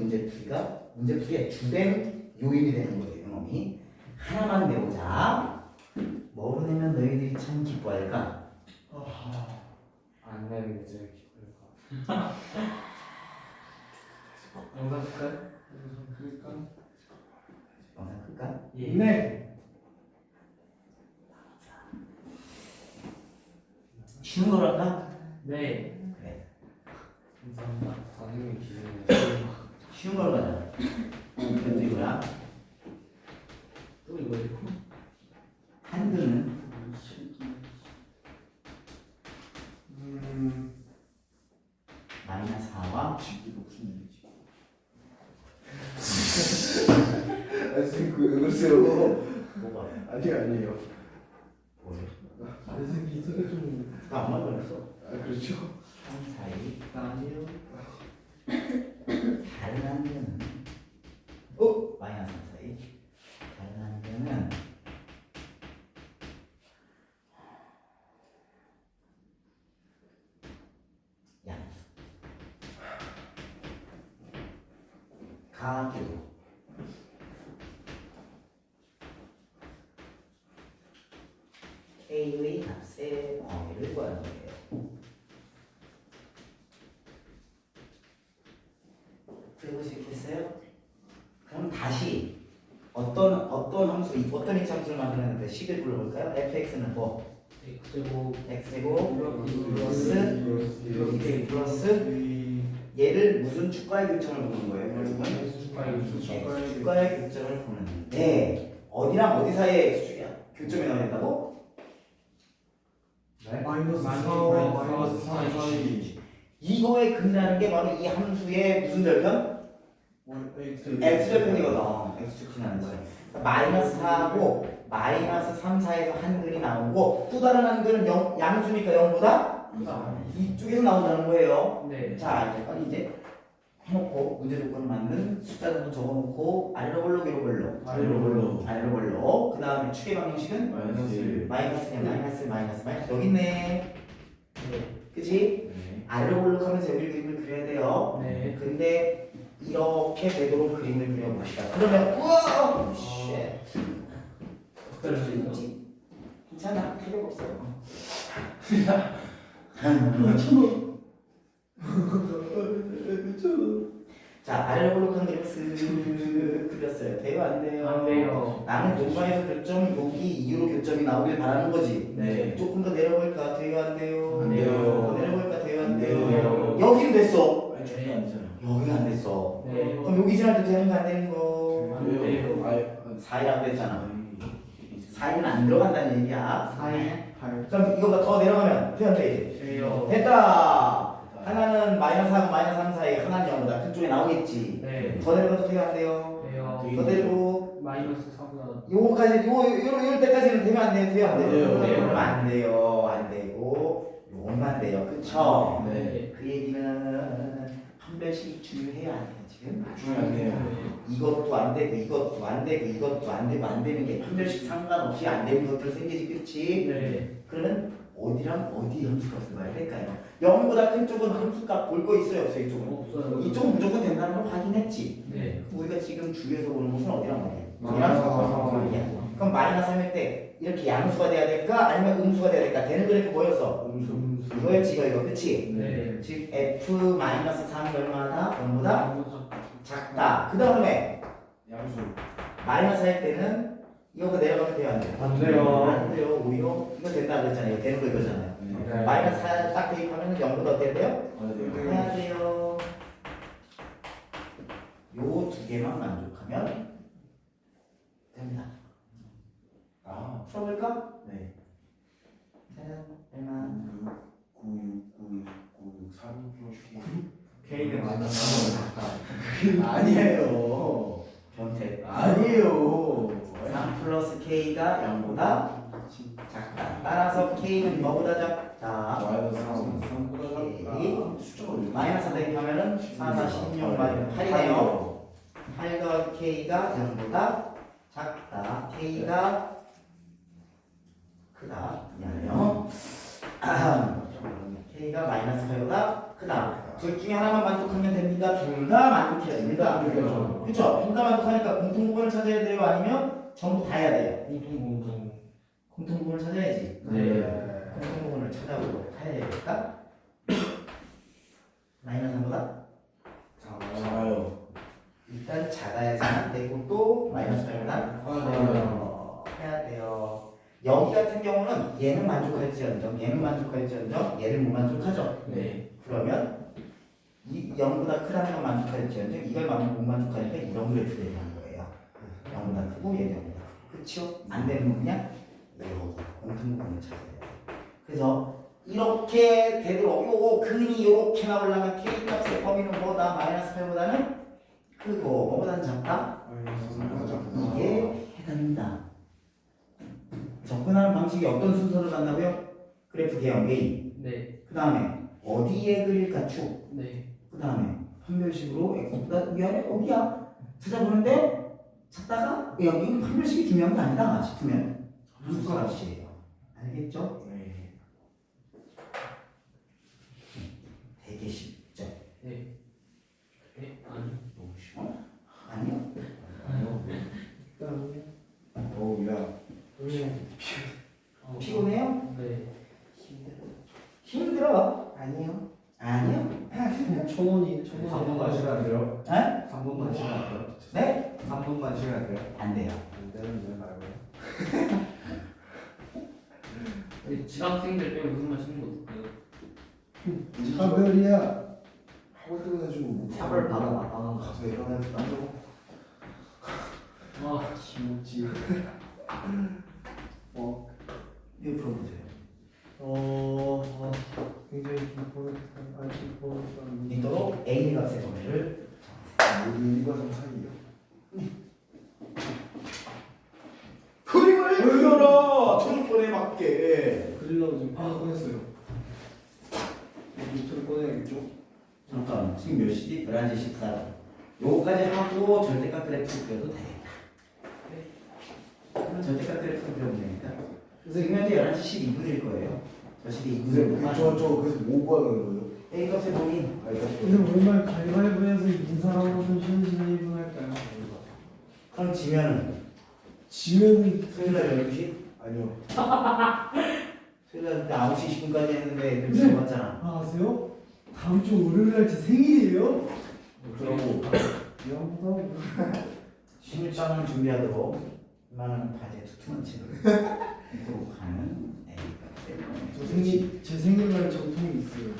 문제풀이의 주된 요인이 되는 거예요. 이놈이 하나만 내보자. 뭐로 내면 너희들이 참 기뻐할까? 안 내는 게 제일 기쁠까? 영상 끌까요? 영상 끌까? 예. 네. 쉬운 거로 할까? 네. 그래. 감사합니다. 선생님 기준에. 쉬운 걸로 가자. 그래도 이거야. 또 이거예요. 한글은 마이너스 4와 이게 무슨 일이지? 선생님 그 글쎄요. 뭐가 아니에요. 뭐예요? 선생님 이쪽에 좀. 나 아무 말 걸렸어. 그렇죠. 3 사이 아니요. 다른 한글은 마이너스 3 사이 다른 한글은 양수 가교 K의 값의 범위를 구하는 거예요. 풀어볼 수 있겠어요? 그럼 다시 어떤 함수, 어떤 이차 함수를 만드는데 식을 불러볼까요? fx는 뭐? X제곱 x제곱 플러스 플러스 플러스 얘를 무슨 축과의 교점을 보는 거예요? 결국은 x축과의 교점을 보는데 어디랑 어디 사이에 x축이야? 교점이 나와야 된다고? 네? 마이너스 마이너스 4 사이. 이거에 근라는 게 바로 이 함수의 무슨 절편? x절편이거든. x축 지나는 거예요. 마이너스 4하고 마이너스 3 사이에서 한글이 나오고 또 다른 한글은 양수니까 0보다 이쪽에서 나온다는 거예요. 네. 자, 이제 빨리 이제 해놓고 문제 조건을 맞는 숫자를 한번 적어놓고 아래로 볼로 위로 볼로 아래로 볼로 그 다음에 축의 방정식은 마이너스 여기 있네. 그치? 아래로 볼로 하면서 여기 그림을 그려야 돼요. 네. 근데 이렇게 되도록 그림을 그려봅시다. 그러면 우와! 쉣. 그럴 수 있지. 괜찮아. 필요가 없어요. 자, 아래로 볼록한 그림을 쓱 그렸어요. 돼요? 안 돼요? 안 돼요. 나는 동방에서 교점, 여기 이유로 교점이 나오길 바라는 거지. 네. 조금 더 내려볼까? 돼요? 안 돼요? 안 돼요. 더 내려볼까? 돼요? 안 돼요? 돼요. 여기는 됐어. 아니 전혀 안 되잖아. 여기가 안 됐어. 네. 그럼 여기 지날 때 되는 거 안 되는 거? 안 돼요. 4이라고 했잖아. 4는 안 들어간다는 얘기야. 4에 8. 그럼 이거보다 더 내려가면 어떻게 하면 되지? 돼요. 됐다. 하나는 -4고 -3 사이, 하나는 0보다 그쪽에 나오겠지. 네. 더 내려가면 어떻게 하면 돼요? 돼요. 더 내리고 마이너스 4보다. 요거까지 요 때까지는 되면 안 돼요? 돼요? 안 돼요? 돼요. 그러면 안 돼요. 안 되고 요것만 돼요. 그쵸? 네. 그 얘기는 판별식이 중요해요? 안 돼요? 지금? 중요하네요. 이것도 안 되고 이것도 안 되고 이것도 안 되고 안 되는 게 판별식 상관없이 안 되는 것들 생기지. 그치? 네. 그러면 어디랑 어디 함수값을 봐야 될까요? 0보다 큰 쪽은 함수값 볼 거 있어요? 없어요? 이쪽은? 없어요. 이쪽은 무조건 된다는 걸 확인했지. 네. 우리가 지금 주위에서 보는 것은 어디랑 어디야? 마이너스 어디야? 그럼 -3일 때 이렇게 양수가 돼야 될까? 아니면 음수가 돼야 될까? 되는 그래프 뭐였어? 이거였지 이거 그치? 네. 즉 f-3이 얼마다? 0보다 작다. 그 다음에 양수. -4일 때는 이거보다 내려가면 돼요? 안 돼요? 안 돼요. 안 돼요. 오히려 이거 된다 그랬잖아요. 되는 거 이거잖아요. 네. -4 딱 대입하면 0보다 어때야 돼요? 맞아요. 해야 돼요. 요 두 개만 만족하면 됩니다. 아, 풀어볼까? 네. 자, 얼마? 9696963 K는 마이너스 4보다 작다. 아니에요. 변태. 아니에요. 3 플러스 K가 0보다 작다. 따라서 K는 뭐보다 작다? 마이너스 3보다 숫자가 왜 마이너스 4 대입하면은 4, 4, 16, 마이너스 8이네요. 8 더하기 K가 0보다 작다. K가 크다. 미안해요. K가 마이너스 8보다 크다. 둘 중에 하나만 만족하면 됩니다. 둘 다 만족해야 됩니다. 그렇죠. 그렇죠? 둘 다 만족하니까 공통부분을 찾아야 돼요? 아니면 전부 다 해야 돼요? 공통. 공통부분을 찾아야지. 네. 공통부분을 찾아보도록 해야겠다. 마이너스 3보다 작아요. 일단 작아야지 안 되고 또 마이너스 8보다 해야 돼요. 여기 같은 경우는 얘는 만족할지언정 얘는 만족할지언정 얘를 못 만족하죠. 네. 그러면 이 0보다 크다는 건 만족할지언정 이걸 못 만족하니까 이런 그래프 되는 거예요. 0보다 크고 얘는 0보다 크고 그쵸? 안 되는 건 그냥 여기 공통부분을 찾아야 돼요. 그래서 이렇게 되도록 요거 근이 요렇게 나오려면 K 값의 범위는 뭐다? 마이너스 8보다는 크고 뭐보다는 작다? 이게 해당입니다. 접근하는 방식이 어떤 순서를 갖나고요? 그래프 대형 A. 네. 그 다음에 어디에 그릴까 축. 네. 그 다음에 판별식으로 x보다 위아래 어디야? 찾아보는데 찾다가 여기 판별식이 중요한 게 아니다 싶으면 함수값이에요. 알겠죠? 네. 되게 쉽죠? 네. 네. 아니. 너무 쉬워. 아니요? 어우, 야. 피곤해요? 네. 힘들어? 아니요. 아니요? 1,000원이 3분만 시간 돼요? 에? 3분만 시간 돼요? 네? 3분만 시간 돼요? 안 돼요. 안 되는데 말고요. 근데 지각생들 빼고 무슨 말 쓰는 거 없어요? 차별이야. 하고 있어가지고 뭐 차별 받아 나가는 거. 가서 일어나야 딴거 아, 지우지. 이거 풀어보세요. 굉장히 기뻐했던 아직 이도록 A 값의 범위를 모두 1과 3 사이요. 그림을 그려라. 초록본에 맞게. 그리려고 지금 하나 꺼냈어요. 노트를 꺼내야겠죠? 잠깐 지금 몇 시지? 11시 14분. 요거까지 하고 절대값 그래프 그려도 되겠다. 그럼 절대값 그래프 그려도 되니까. 그래서 지금 현재 11시 12분일 거예요. 저 시대 2분을 저 그래서 뭐 구하는 거예요? A 값의 범위 오늘 오랜만에 가위바위보에서 이긴 사람으로서 쉬는 시간 1분 할까요? 그럼 지면은 지면은 토요일날 12시? 아니요. 토요일날 9시 20분까지 했는데 그렇게 잡았잖아. 아세요? 다음 주 월요일날 제 생일이에요? 그러고 미안하다. 신일장을 준비하도록 웬만한 바지에 두툼한 책을 입고 가는 A 값의 범위. 제 생일날 전통이 있어요.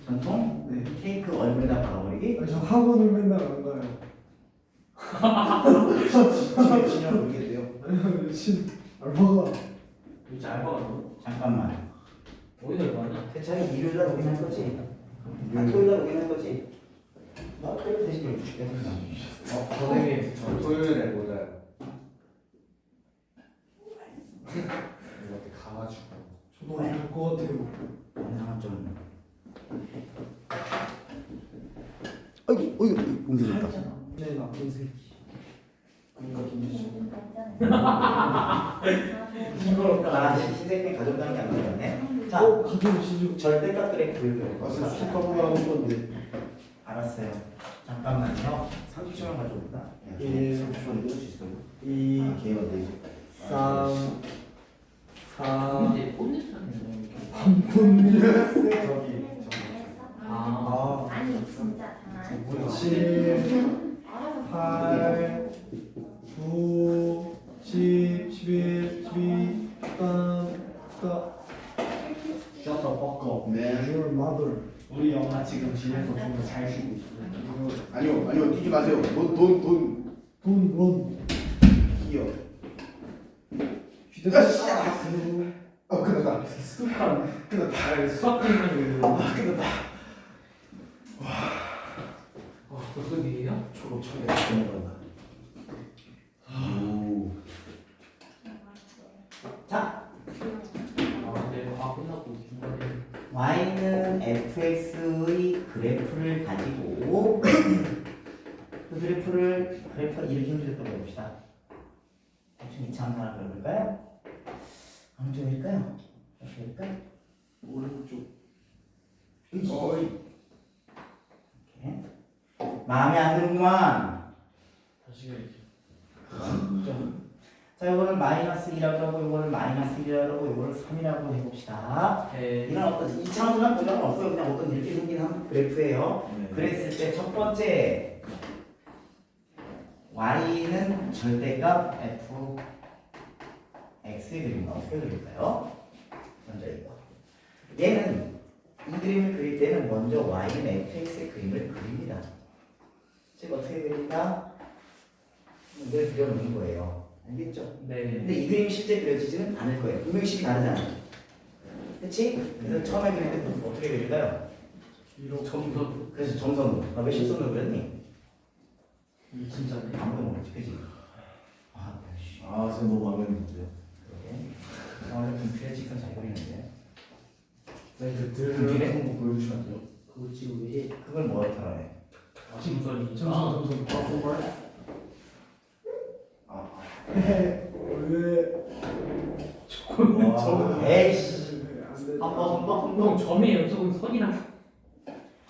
전통? 네. 케이크 얼굴에다 박아버리기? 아니, 저 학원을 맨날 안 가요. 집에 신경 모르겠대요. 아니요, 알바가 알바가 뭐? 잠깐만. 어디가 이거 아니야? 세차는 일요일날 오긴 할 거지? 토요일날 오긴 할 거지? 나 토요일 대신 12시 때문에. 선생님 저 토요일에 모자요. 이렇게 가가지고. 저도 될것 같아요. 영상은 좀. 어이구, 공격했다. 네 나쁜 새끼. 그러니까 김지수. 아, 신생님 가져온다는 게 안 걸렸네. 자, 가져오시죠. 절대값 그래프. 아, 스티커 하고 싶었는데. 알았어요. 잠깐만요. 30초만 가져올까? 30초만 읽을 수 있어요? 2, 아, 기회가 되지. 3, 4, 근데 폰네트는 저기 아. 아니 진짜 장난. 7, 8, 9, 10, 11, 12, 13, Shut the fuck up. Your mother. 우리 엄마 지금 집에서 좀 잘 쉬고 있어. 아니요 뛰지 마세요. 돈 기어. 끝났다. 수학한 끝났다. 수학 때문에 끝났다. 와 벌써 얘기야? 초록 청에 넘어간다. 오. 자, 아 근데 과학 끝나고 중간에 y는 fx의 그래프를 가지고 그 그래프를 이렇게 힘들었던 거 봅시다. 대충 2차 함수를 그려볼까요? 어느 쪽일까요? 어디일까요? 오른쪽. 이렇게. 마음에 안 드는구만. 다시 해야지. 자, 이거를 마이너스 2라고 하고 이거를 마이너스 1이라고 하고 이거를 3이라고 해봅시다. 네. 이런 어떤 이차원이란 보장은 없어요. 그냥 어떤 이렇게 생긴 한 그래프예요. 그랬을 때 첫 번째 y는 절대값 f x의 그림을 어떻게 그릴까요? 먼저 이거. 얘는 이 그림을 그릴 때는 먼저 y는 fx의 그림을 그립니다. 즉 어떻게 그린다? 이걸 그려놓는 거예요. 알겠죠? 네. 근데 이 그림이 실제 그려지지는 않을 거예요. 분명히 식이 다르잖아. 그치? 그래서 처음에 그릴 때 어떻게 그릴까요? 점선. 그래서 점선으로. 왜 실선으로 그렸니? 이 진짜네. 아무도 모르지, 그치? 아, 씨. 아, 선생님 너무 마음에 드는데요. 그러게. 좀 그래직선 잘 그리는데. 들 한번 보여주시면 안 돼요? 그거 지금 왜? 그걸 뭐라 하네? 점선이. 점선. 왜? 에이씨. 형 점의 연속은 선이랑.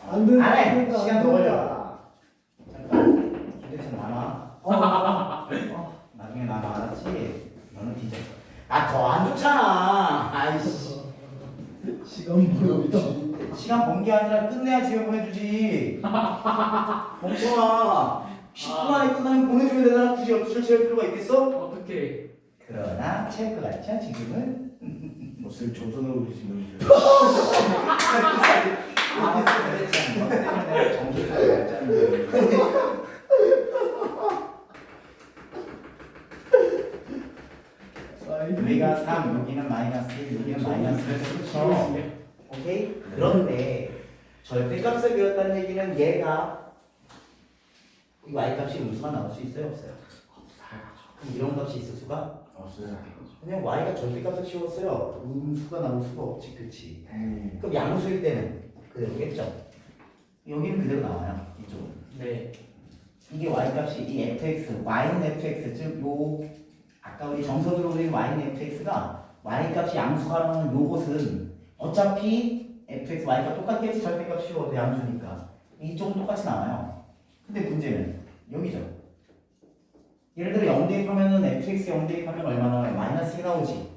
안 된다. 안 해. 시간 더 걸려. 잠깐. 휴대폰 남아. 나중에 남아, 알았지? 너는 뒤졌어. 아, 더 안 좋잖아. 아이씨. 시간 보여주다. 시간 번 게 아니라 끝내야 집에 보내주지. 멍청아. 10분 안에 끝나면 보내주면 되잖아. 굳이 12시간 채울 필요가 있겠어? 어떻게? 그러나 체크 같죠 지금은? 선생님 점선으로 그리시면 돼요. 아, 그렇지 않나? 때문에 정신을 못 짜는 거예요. 여기가 3, 여기는 마이너스 1, 여기는 마이너스 1, 그렇죠? 오케이? 그런데 절대값을 그렸다는 얘기는 얘가 이 y값이 음수가 나올 수 있어요? 없어요? 그럼 이런 값이 있을 수가? 없어요. 그냥 y가 절대값을 씌웠어요. 음수가 나올 수가 없지, 그렇지? 그럼 양수일 때는 그대로겠죠? 여기는 그대로 나와요. 이쪽은. 네. 이게 y값이 이 fx, y는 fx, 즉 요 아까 우리 정선으로 그린 y는 fx가 y값이 양수가 나오는 요것은 어차피 fx, y가 똑같겠지. 절대값 씌워도 양수니까 이쪽은 똑같이 나와요. 근데 문제는 여기죠. 예를 들어 0 대입하면은 fx 0 대입하면 얼마 나와요? 마이너스 2 나오지.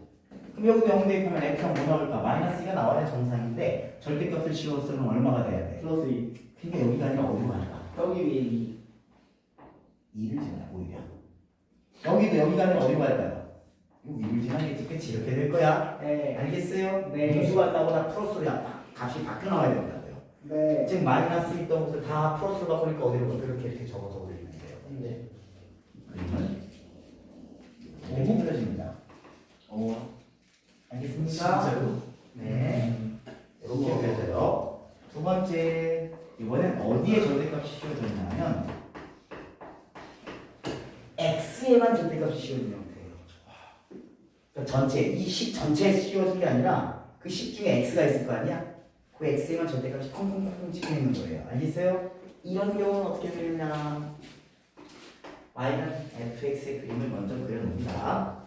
그럼 여기도 0 대입하면 f랑 뭐 나올까? 마이너스 2가 나와야 정상인데 절대값을 씌웠으면 얼마가 돼야 돼? 플러스 2. 그러니까 여기가 아니라 어디로 갈까? 여기 위에 2. 2를 지나 오히려. 여기도 여기가 아니라 어디로 갈까요? 이거 위를 지나겠지. 그치? 이렇게 될 거야. 네. 알겠어요? 네. 음수 간다고 다 플러스로 값이 바뀌어 나와야 된다고요. 네. 즉 마이너스 있던 것을 다 플러스로 바꾸니까 어디로 가? 이렇게 적어서 올리면 돼요. 네. 그러면 이렇게 틀어집니다. 알겠습니까? 진짜요? 네. 이렇게 그려져요. 두 번째, 이번엔 어디에 절대값이 씌워졌냐면 x에만 절대값이 씌워진 형태예요. 그러니까 전체 이 식 전체에 씌워진 게 아니라 그 식 중에 x가 있을 거 아니야? 그 x에만 절대값이 콩콩콩 찍혀 있는 거예요. 알겠어요? 이런 경우는 어떻게 그리냐? y는 fx의 그림을 먼저 그려놓습니다.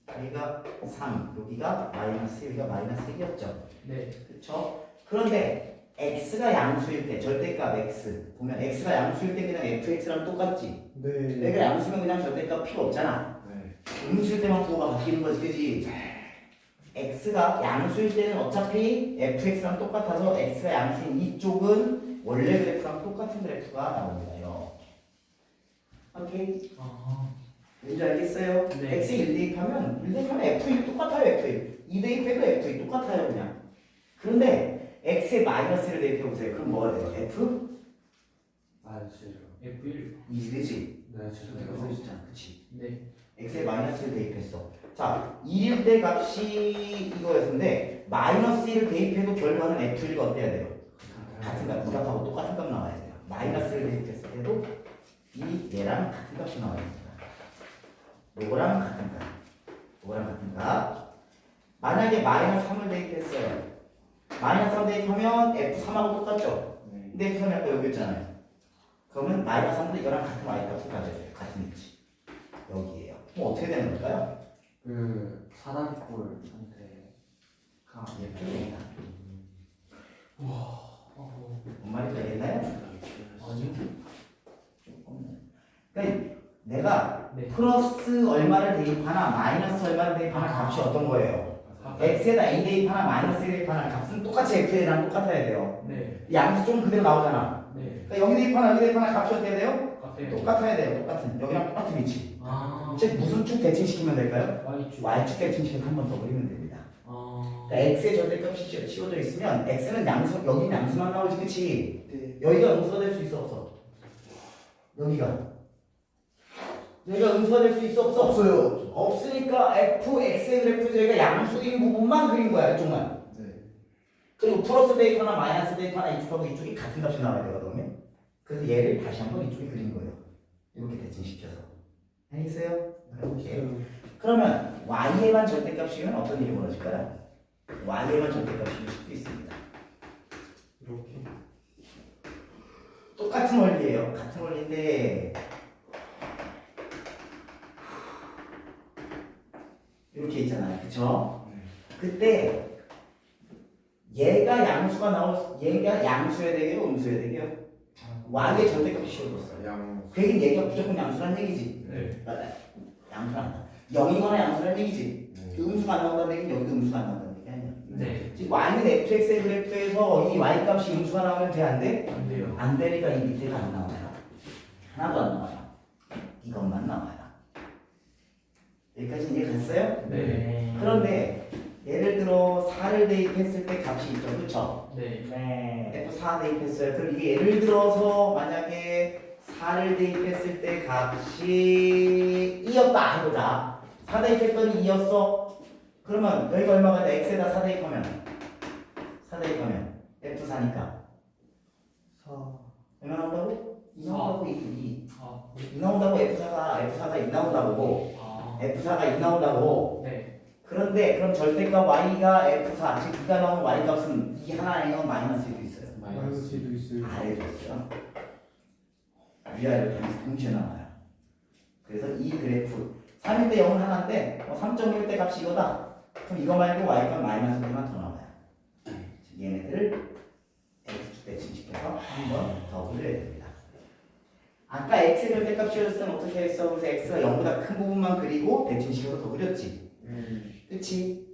여기가 3, 여기가 마이너스, 여기가 마이너스 1이었죠. 네. 그렇죠? 그런데 x가 양수일 때, 절대값 x 보면 x가 양수일 때 그냥 fx랑 똑같지. 네. 내가 양수면 그냥 절대값 필요 없잖아. 네. 음수일 때만 부호가 바뀌는 거지, 그지? x가 양수일 때는 어차피 fx랑 똑같아서 x가 양수인 이쪽은 원래 그래프랑 똑같은 그래프가 나옵니다요. 오케이? 왠지 알겠어요? 네. x 1 대입하면 f1 똑같아요, f1. 2 대입해도 f1 똑같아요, 그냥. 그런데 x에 마이너스를 대입해보세요. 그럼 뭐가 돼요? f? 아, 진짜요. F1. 2지, 그치? 네, 내가 죄송해요. 써있잖아, 그치? 네. x에 마이너스를 대입했어. 자, 1일 때 값이 이거였는데 마이너스 1을 대입해도 결과는 f1가 어때야 돼요? 같은 값, 이 값하고 똑같은 값 나와야 돼요. 마이너스를 대입했을 때도 얘랑 같은 값이 나와야 됩니다. 요거랑 같은 값, 요거랑 같은 값. 만약에 마이너스 3을 대입했어요. 마이너스 3 대입하면 f3하고 똑같죠? 네. 근데 F는 아까 여기 있잖아요. 그러면 마이너스 3도 이거랑 같은 y값을 가져야 돼요. 같은 위치. 여기에요. 그럼 어떻게 되는 걸까요? 그 사다리꼴 상태가 이렇게 됩니다. 뭔 말인지 알겠나요? 아니요. 조금. 그러니까 내가 네. 플러스 얼마를 대입하나 마이너스 얼마를 대입하나 값이 어떤 거예요? x에다 a 대입하나 마이너스 a 대입하나 값은 똑같이 f랑 똑같아야 돼요. 네. 양수 좀 그대로 나오잖아. 네. 그러니까 여기 대입하나 여기 대입하나 값이 어떻게 돼요? 카페. 똑같아야 돼요. 똑같은 여기랑 똑같은 위치. 아. 즉 무슨 축 대칭시키면 될까요? Y축. y축 대칭시켜서 한 번 더 그리면 됩니다. 아. 그러니까 x의 절대값이 씌워져 있으면 x는 양수, 여기는 양수만 나오지, 그치? 네. 여기가 음수가 될 수 있어, 없어? 여기가 음수가 될 수 있어, 없어? 없어요. 없으니까 fx의 그래프 저희가 양수인 부분만 그린 거야, 이쪽만. 네. 그리고 플러스 대입하나 마이너스 대입하나 이쪽하고 이쪽이 같은 값이 나와야 되거든요. 그래서 얘를 다시 한번 이쪽에 그린 거예요. 이렇게 대칭시켜서. 알겠어요? 오케이. 그러면 y에만 절대값이면 어떤 일이 벌어질까요? y에만 절대값일 수도 있습니다. 이렇게. 똑같은 원리예요. 같은 원리인데 이렇게 있잖아요. 그쵸? 그때 얘가 양수여야 되게요? 음수여야 되게요? y의 절대값이 씌워졌어요. 양. 그 얘기는 얘가 무조건 양수란 얘기지. 네. 양수란 0이거나 양수란 얘기지. 네. 음수가 안 나온다는 얘기는 여기도 음수가 안 나온다는 얘기 아니야. 네. 지금 y는 fx의 그래프에서 이 y값이 음수가 나오면 돼, 안 돼? 안 돼요. 안 되니까 이 밑에가 안 나와요. 하나도 안 나와요. 이것만 나와요. 여기까지 이해 갔어요? 네. 그런데 예를 들어 4를 대입했을 때 값이 있죠, 그렇죠? 네. F4 대입했어요. 그럼 이게 예를 들어서 만약에 4를 대입했을 때 값이 2였다 해보자. 4 대입했더니 2였어. 그러면 여기가 얼마가 돼? x에다 4 대입하면 F4니까 4. 얼마 나온다고? 2 나온다고 2 아. 2 나온다고 F4가 2 나온다고 아. F4가 2 나온다고. 네. 그런데 그럼 절대값 y가 F4 즉 2가 나오는 y값은 이 하나에는 마이너스도 있어요. 마이너스도 있어요. 아래도 있어요. 위아래로 동시에 나와요. 그래서 이 그래프 3일 때 0은 하나인데 3.1 때 값이 이거다. 그럼 이거 말고 y값 마이너스 1만 더 나와요. 즉 얘네들을 x축 대칭시켜서 한 번 더 그려야 됩니다. 아까 x의 절대값이었으면 어떻게 했어? 그래서 x가 0보다 큰 부분만 그리고 대칭시켜서 더 그렸지. 그치?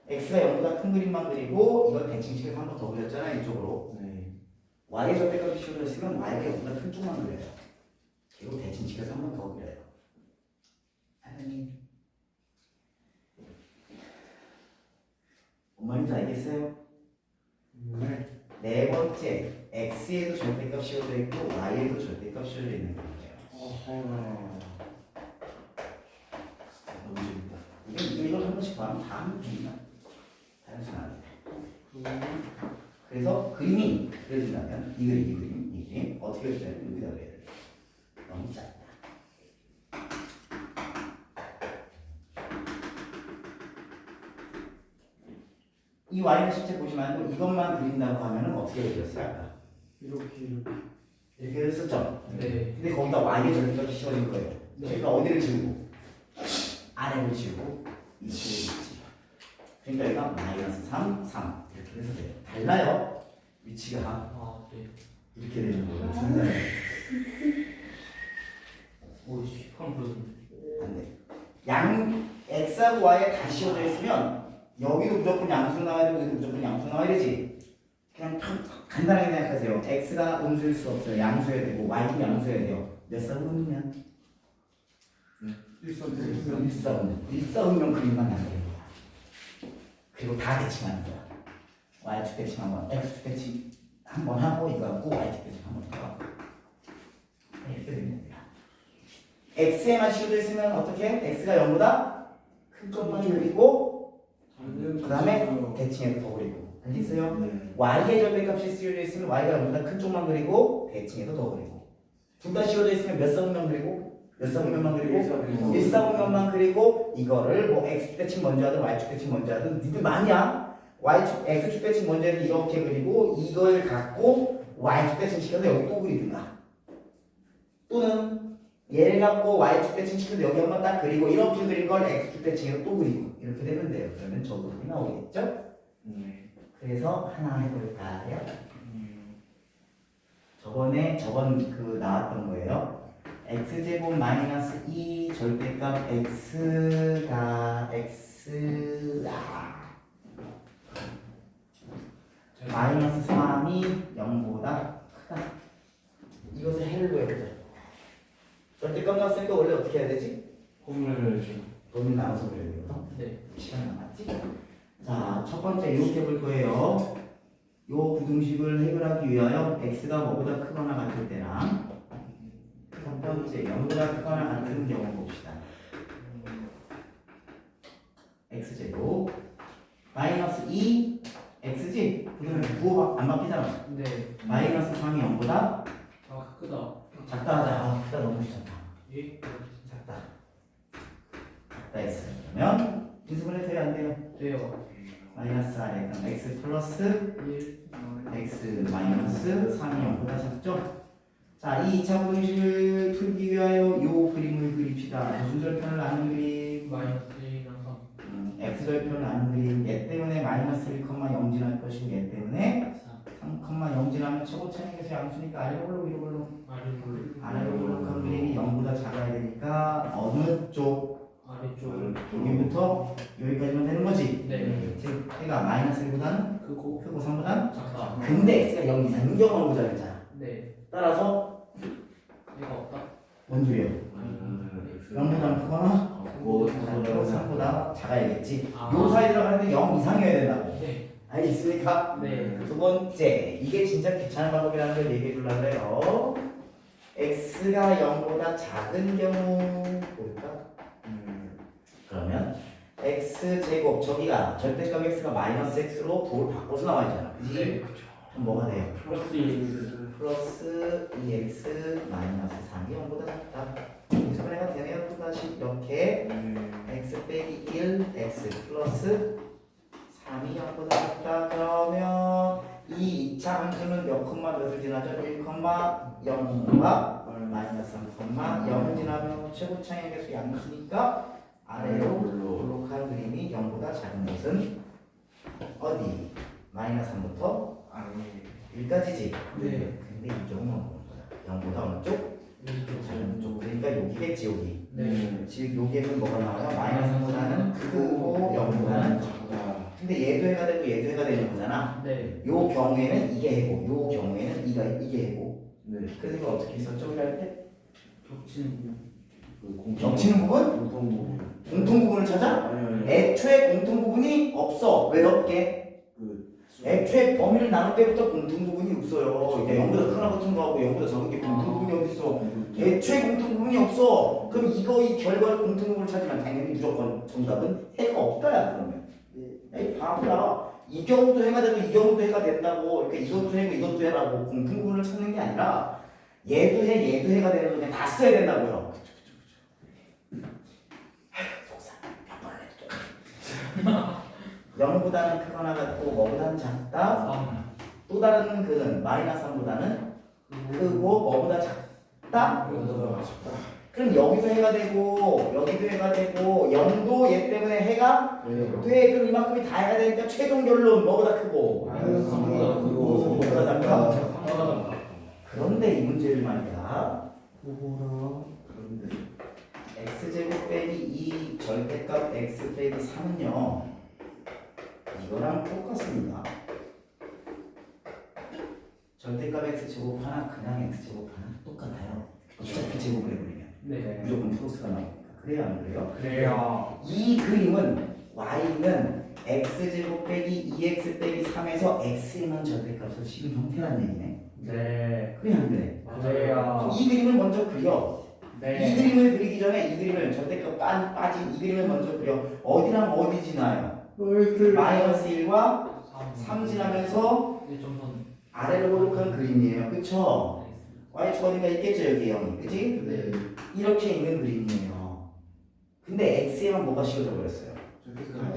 x가 0보다 큰 그림만 그리고 이걸 대칭시켜서 한 번 더 그렸잖아, 이쪽으로. 네. y의 절대값이 씌워졌으면 y가 0보다 큰 쪽만 그려요. 그리고 대칭시켜서 한 번 더 그려요. 하나님, 뭔 말인지 알겠어요? 네. 네 번째, x에도 절대값 씌워져 있고 y에도 절대값 씌워져 있는 거예요. 차이나요. 너무 재밌다. 이걸 한 번씩 더 하면 다 하면 됩니다. 단순하게. 그래서 그림이 그려진다면 이 그림 어떻게 그려지냐면 여기다 그려야 돼요. 너무 짧다. 이 y는 실제 보지 말고 이것만 그린다고 하면은 어떻게 그렸어요? 아까? 이렇게 이렇게 그렸었죠? 네. 근데 거기다 y의 절대값이 씌워진 거예요. 네. 그러니까 어디를 지우고 아래를 지우고 이치를 지우지. 그러니까 여기가 마이너스 3, 3 이렇게 해서 돼요. 달라요. 위치가 아, 네. 이렇게 되는 거예요. 순서는 오이씨, 형 그러던데. 안 돼. 양 x하고 y에 다 씌워져 있으면 여기도 무조건 양수 나와야 되고 여기도 무조건 양수 나와야 되지. 그냥 간단하게 생각하세요. x가 음수일 수 없어요. 양수여야 되고 y도 양수여야 돼요. 몇 사분이면? 일사분면 그림만 남겨요. 그리고 다 대칭하는 거야. y축 대칭 한번, x축 대칭 한번 하고 이거 하고 y축 대칭 한번 하고 이렇게 됩니다. x에만 씌워져 있으면 어떻게? x가 0보다 큰 것만 그리고 그 다음에 대칭해서 더 그리고 알겠어요? 네. y의 절대값이 씌워져 있으면 y가 0보다 큰 쪽만 그리고 대칭해서 더 그리고 둘 다 씌워져 있으면 몇 사분면 그리고 몇 사분면만 그리고 일사분면만 그리고 이거를 뭐 x축 대칭 먼저 하든 y축 대칭 먼저 하든 니들 많이야. x축 대칭 먼저 해서 이렇게 그리고 이걸 갖고 y축 대칭 시켜서 여기 또 그리든가 또는 얘를 갖고 y축 대칭 시켜서 여기 한번 딱 그리고 이렇게 그린 걸 x축 대칭해서 또 그리고 이렇게 되면 돼요. 그러면 저 부분이 나오겠죠? 그래서 하나 해볼까요? 저번 그 나왔던 거예요. x제곱 마이너스 2 절대값 x가 마이너스 3이 0보다 크다. 이것을 헬로 해보자. 절대값 나왔으니까 원래 어떻게 해야 되지? 홈을 좀 돈이 나와서 그래야 돼요. 네. 시간 남았지? 자, 첫 번째 이렇게 볼 거예요. 요 부등식을 해결하기 위하여 x가 뭐보다 크거나 같을 때랑 첫 번째 0보다 크거나 같은 경우 봅시다. x제곱 마이너스 2 x지? 그러면 부호 안 바뀌잖아. 네. 마이너스 3이 0보다 아, 크다. 작다 하자. 아, 크다 너무 작다. 예? 작다. 작다 했어요. 그러면 인수분해 돼야 안 돼요? 돼요. 마이너스 아래 그럼 x 플러스 1, x 마이너스 3이 0보다 작죠? 자, 이 2차 부등식을 풀기 위하여 요 그림을 그립시다. 무슨 절편을 아는 그림? 마이너스 1이랑 3. x 절편을 아는 그림. 얘 때문에 마이너스 1,0 지날 것이고 얘 때문에 3,0 지나면 최고 차이에서 양수니까 아래로 올라 위로 올라 아래로 올라간 그림이 0보다 작아야 되니까 어느 쪽 아래쪽. 여기부터 여기까지만 되는 거지? 네. 즉 얘가 마이너스 1보다는 크고 크고 3보다는 작다. 근데 x가 0 이상인 경우는 보자 그랬잖아. 네. 따라서 얘가 없다. 뭔 소리예요? 0보다 크거나 뭐 3보다 작아야겠지. 아. 요 사이 들어가는데 0 이상이어야 된다고. 네. 알겠습니까? 네. 두 번째, 이게 진짜 귀찮은 방법이라는 걸 얘기해 주려고 해요. x가 0보다 작은 경우 볼까? 그러면 x제곱 저기가 절대값 x가 마이너스 x로 부호를 바꿔서 나와 있잖아. 그지? 네. 그럼 뭐가 돼요? 플러스 1. 플러스 2x 마이너스 3이 0보다 작다. 인수분해가 되네요. 또다시 이렇게 x 빼기 1 x 플러스 3이 0보다 작다. 그러면 이 2차 함수는 몇 콤마 몇을 지나죠? 1,0과 마이너스 3,0을 지나면 최고 차이의 개수 양수니까 아래로 볼록한 그림이 0보다 작은 것은 어디? 마이너스 3부터 1까지지? 네. 근데 이쪽은 어느 거야? 0보다 어느 쪽? 왼쪽. 작은 쪽. 그러니까 여기겠지 여기. 네. 즉 여기에는 뭐가 나와요? 마이너스 3보다는 크고 0보다는 작다. 근데 얘도 해가 되고 얘도 해가 되는 거잖아. 네. 요 경우에는 이게 해고, 요 경우에는 이게 해고. 네. 그래서 이거 어떻게 했었죠? 우리 할 때? 겹치는 부분. 겹치는 부분? 공통 부분. 공통 부분을 찾아? 아니요. 애초에 공통 부분이 없어. 왜 없게? 애초에 범위를 나눌 때부터 공통 부분이 없어요. 이게 0보다 크거나 같은 거하고 0보다 작은 게 공통 부분이 어디 있어? 애초에 공통 부분이 없어. 그럼 이 결과를 공통 부분을 찾으면 당연히 무조건 정답은 해가 없다야 그러면. 에이 바보야. 이 경우도 해가 되고 이 경우도 해가 된다고. 그러니까 이것도 해고 이것도 해라고 공통 부분을 찾는 게 아니라 얘도 해가 되는 거 그냥 다 써야 된다고요. 속상. 0보다는 크거나 같고 뭐보다는 작다. 또 다른 그는 마이너스 3보다는 크고 뭐보다 작다. 그럼 여기도 해가 되고 여기도 해가 되고 0도 얘 때문에 해가 돼. 그럼 이만큼이 다 해가 되니까 최종 결론 뭐보다 크고 뭐보다 작다. 그런데 이 문제를 말이야. 그런데 x제곱 빼기 2 절대값 x 빼기 3은요 이거랑 똑같습니다. 절대값 x제곱 하나 그냥 x제곱 하나 똑같아요. 어차피 제곱을 해버리면 네. 무조건 플러스가 나오니까. 그래요 안 그래요? 그래요. 이 그림은 y는 x제곱 빼기 2x 빼기 3에서 x에만 절대값을 씌운 형태란 얘기네. 네. 그래 안 그래? 맞아요. 이 그림을 먼저 그려. 이 네. 그림을 그리기 전에 이 그림을 절대값 빠진 이 그림을 먼저 그려. 어디랑 어디 지나요? 마이너스 1과 3 지나면서 1.3. 아래로 볼록한 그림이에요. 그쵸? y축 어딘가 있겠죠 여기 0이. 그치? 네. 이렇게 있는 그림이에요. 근데 x에만 뭐가 씌워져 버렸어요.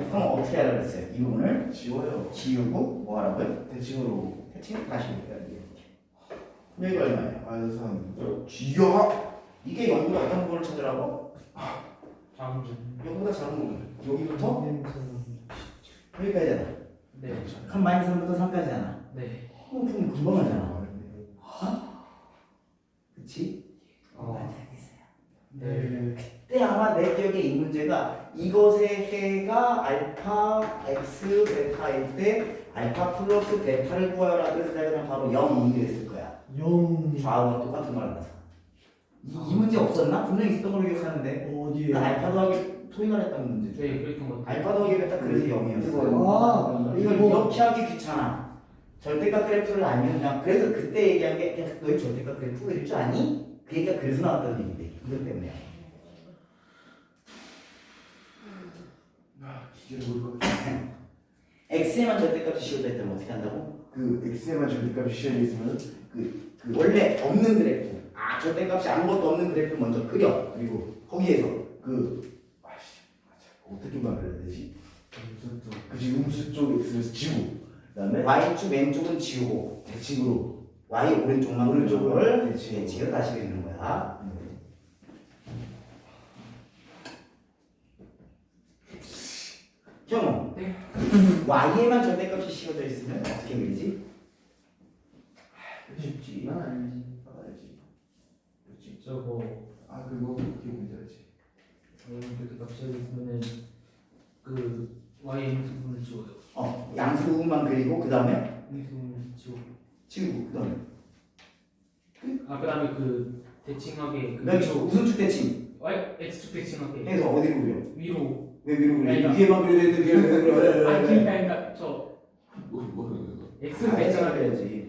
그럼 어떻게 하라 그랬어요? 이 부분을 지워요. 지우고 뭐 하라고요? 대칭으로. 대칭 다시 볼게요. 여기 얼마예요? 마이너스 3. 지겨. 이게 0보다 어떤 부분을 찾으라고? 작은 0보다 작은 부분. 여기부터 여기까지잖아. 네. 칸 마이너스 3부터 3까지잖아. 네. 그럼 금방 하잖아. 그치? 알겠어요. 네. 그때 아마 내 기억에 이 문제가 이것의 해가 알파 x 베타일 때 알파 플러스 베타를 구하라 그래서 내가 그냥 바로 0 이랬을 거야. 좌우가 똑같은 걸 알아서. 이 문제 없었나? 분명히 있었던 걸로 기억하는데 어디에? 알파 더하기 토익을 했던 문제죠. 네, 그랬던 것 같아요. 알파 더하기 베타 그래서 0이었어. 아, 이걸 이렇게 하기 귀찮아. 절대값 그래프를 알면 그냥 그래서 그때 얘기한 게 그냥 너희 절대값 그래프 그릴 줄 아니? 그 얘기가 그래서 나왔다는 얘기인데 이것 때문에. 기계를 모를 것 같아. x에만 절대값이 씌워져 있다면 어떻게 한다고? 그 x에만 절대값이 씌어져 있으면 그 원래 없는 그래프, 절대값이 아무것도 없는 그래프 먼저 그려. 그리고 거기에서 어떻게 말을 해야 되지? 그치 음수 쪽 x를 지우고 그다음에 y축 왼쪽은 지우고 대칭으로 y 오른쪽만 오른쪽을 오른쪽을 대칭. 대칭을 다시 그리는 거야. 형, 네. y에만 절대값이 씌워져 있으면 어떻게 그리지? 쉽지. 난 알지. 알지. 그렇지. 저거 그거 그게 문제지. 이렇게 값이 있으면은 그 y 무슨 부분을 지워요. 양수 부분만 그리고 그 다음에 무슨 부분을 지워. 지우고 그 다음에 그다음에 그 대칭하게 그 무슨 축 대칭? y x축 대칭하게 해서 어디로 그려? 위로. 왜 위로 그려? 아니, 위에만 그려야 되는데 위로 그려? 그러니까 저 x를 대칭하게 해야지.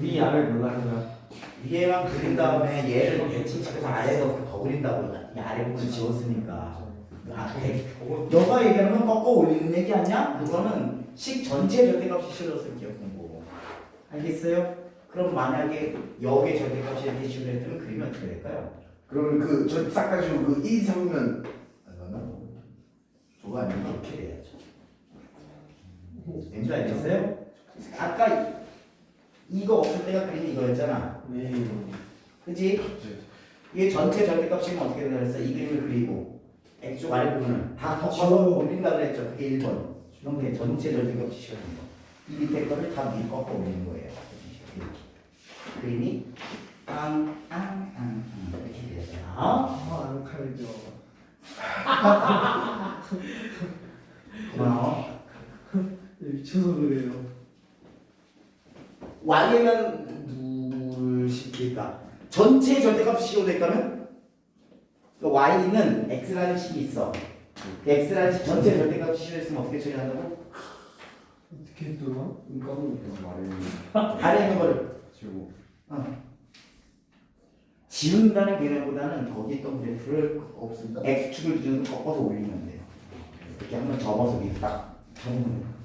위 아래 몰라는 거야. 위에만 그린 다음에 얘를 대칭시켜서 아래에서 더 그린다고. 이 아래 부분 지웠으니까. 너가 얘기하는 건 꺾어 올리는 얘기 아니야? 그거는 식 전체 절대값이 실렸을 기억한 거고. 알겠어요? 그럼 만약에 여기에 절대값이 이렇게 실렸다면 그림이 어떻게 될까요? 그러면 그저싹 가지고 그 1, 3이면 안 맞나? 저거 아닌가? 이렇게 돼야죠. 왠지 알겠어요? 아까 이거 없을 때가 그림이 이거였잖아. 네. 그치? 이게 전체 절대값이면 어떻게 된다 그랬어? 이 그림을 그리고 x축 아래 부분을 다 덮어서 올린다 그랬죠. 그게 1번. 이렇게 전체 절대값이 씌워진 거. 이 밑에 거를 다 위에 꺾어 올리는 거예요. 이렇게. 그림이 이렇게 되잖아. 안 칼죠. 고마워. 미쳐서 그래요. y에만 누를 시킬까? 전체 절대값이 씌워져 있다면 y는 x라는 식이 있어. 그 x라는 식 전체 절대값이 씌워져 있으면 어떻게 처리한다고? 어떻게 뚫어? 까먹고 말해. 아래 있는 거를 지고. 지운다는 개념보다는 거기 있던 그래프를 없습니다. x축을 기준으로 꺾어서 올리면 돼요. 이렇게 한번 접어서 이렇게 딱 접으면 돼요.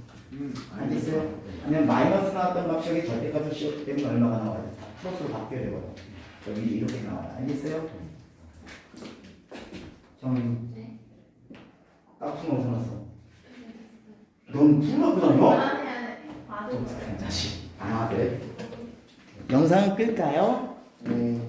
알겠어요? 아니면 마이너스 나왔던 값이 여기 절대값을 씌웠기 때문에 얼마가 나와요? 플러스로 바뀌어야 되거든요. 여기 이렇게 나와요. 알겠어요? 정인 네. 깍두기 어디서 났어? 넌 풀로 다녀? 아니 아니. 맞아. 자식. 아 그래? 영상을 끌까요? 네.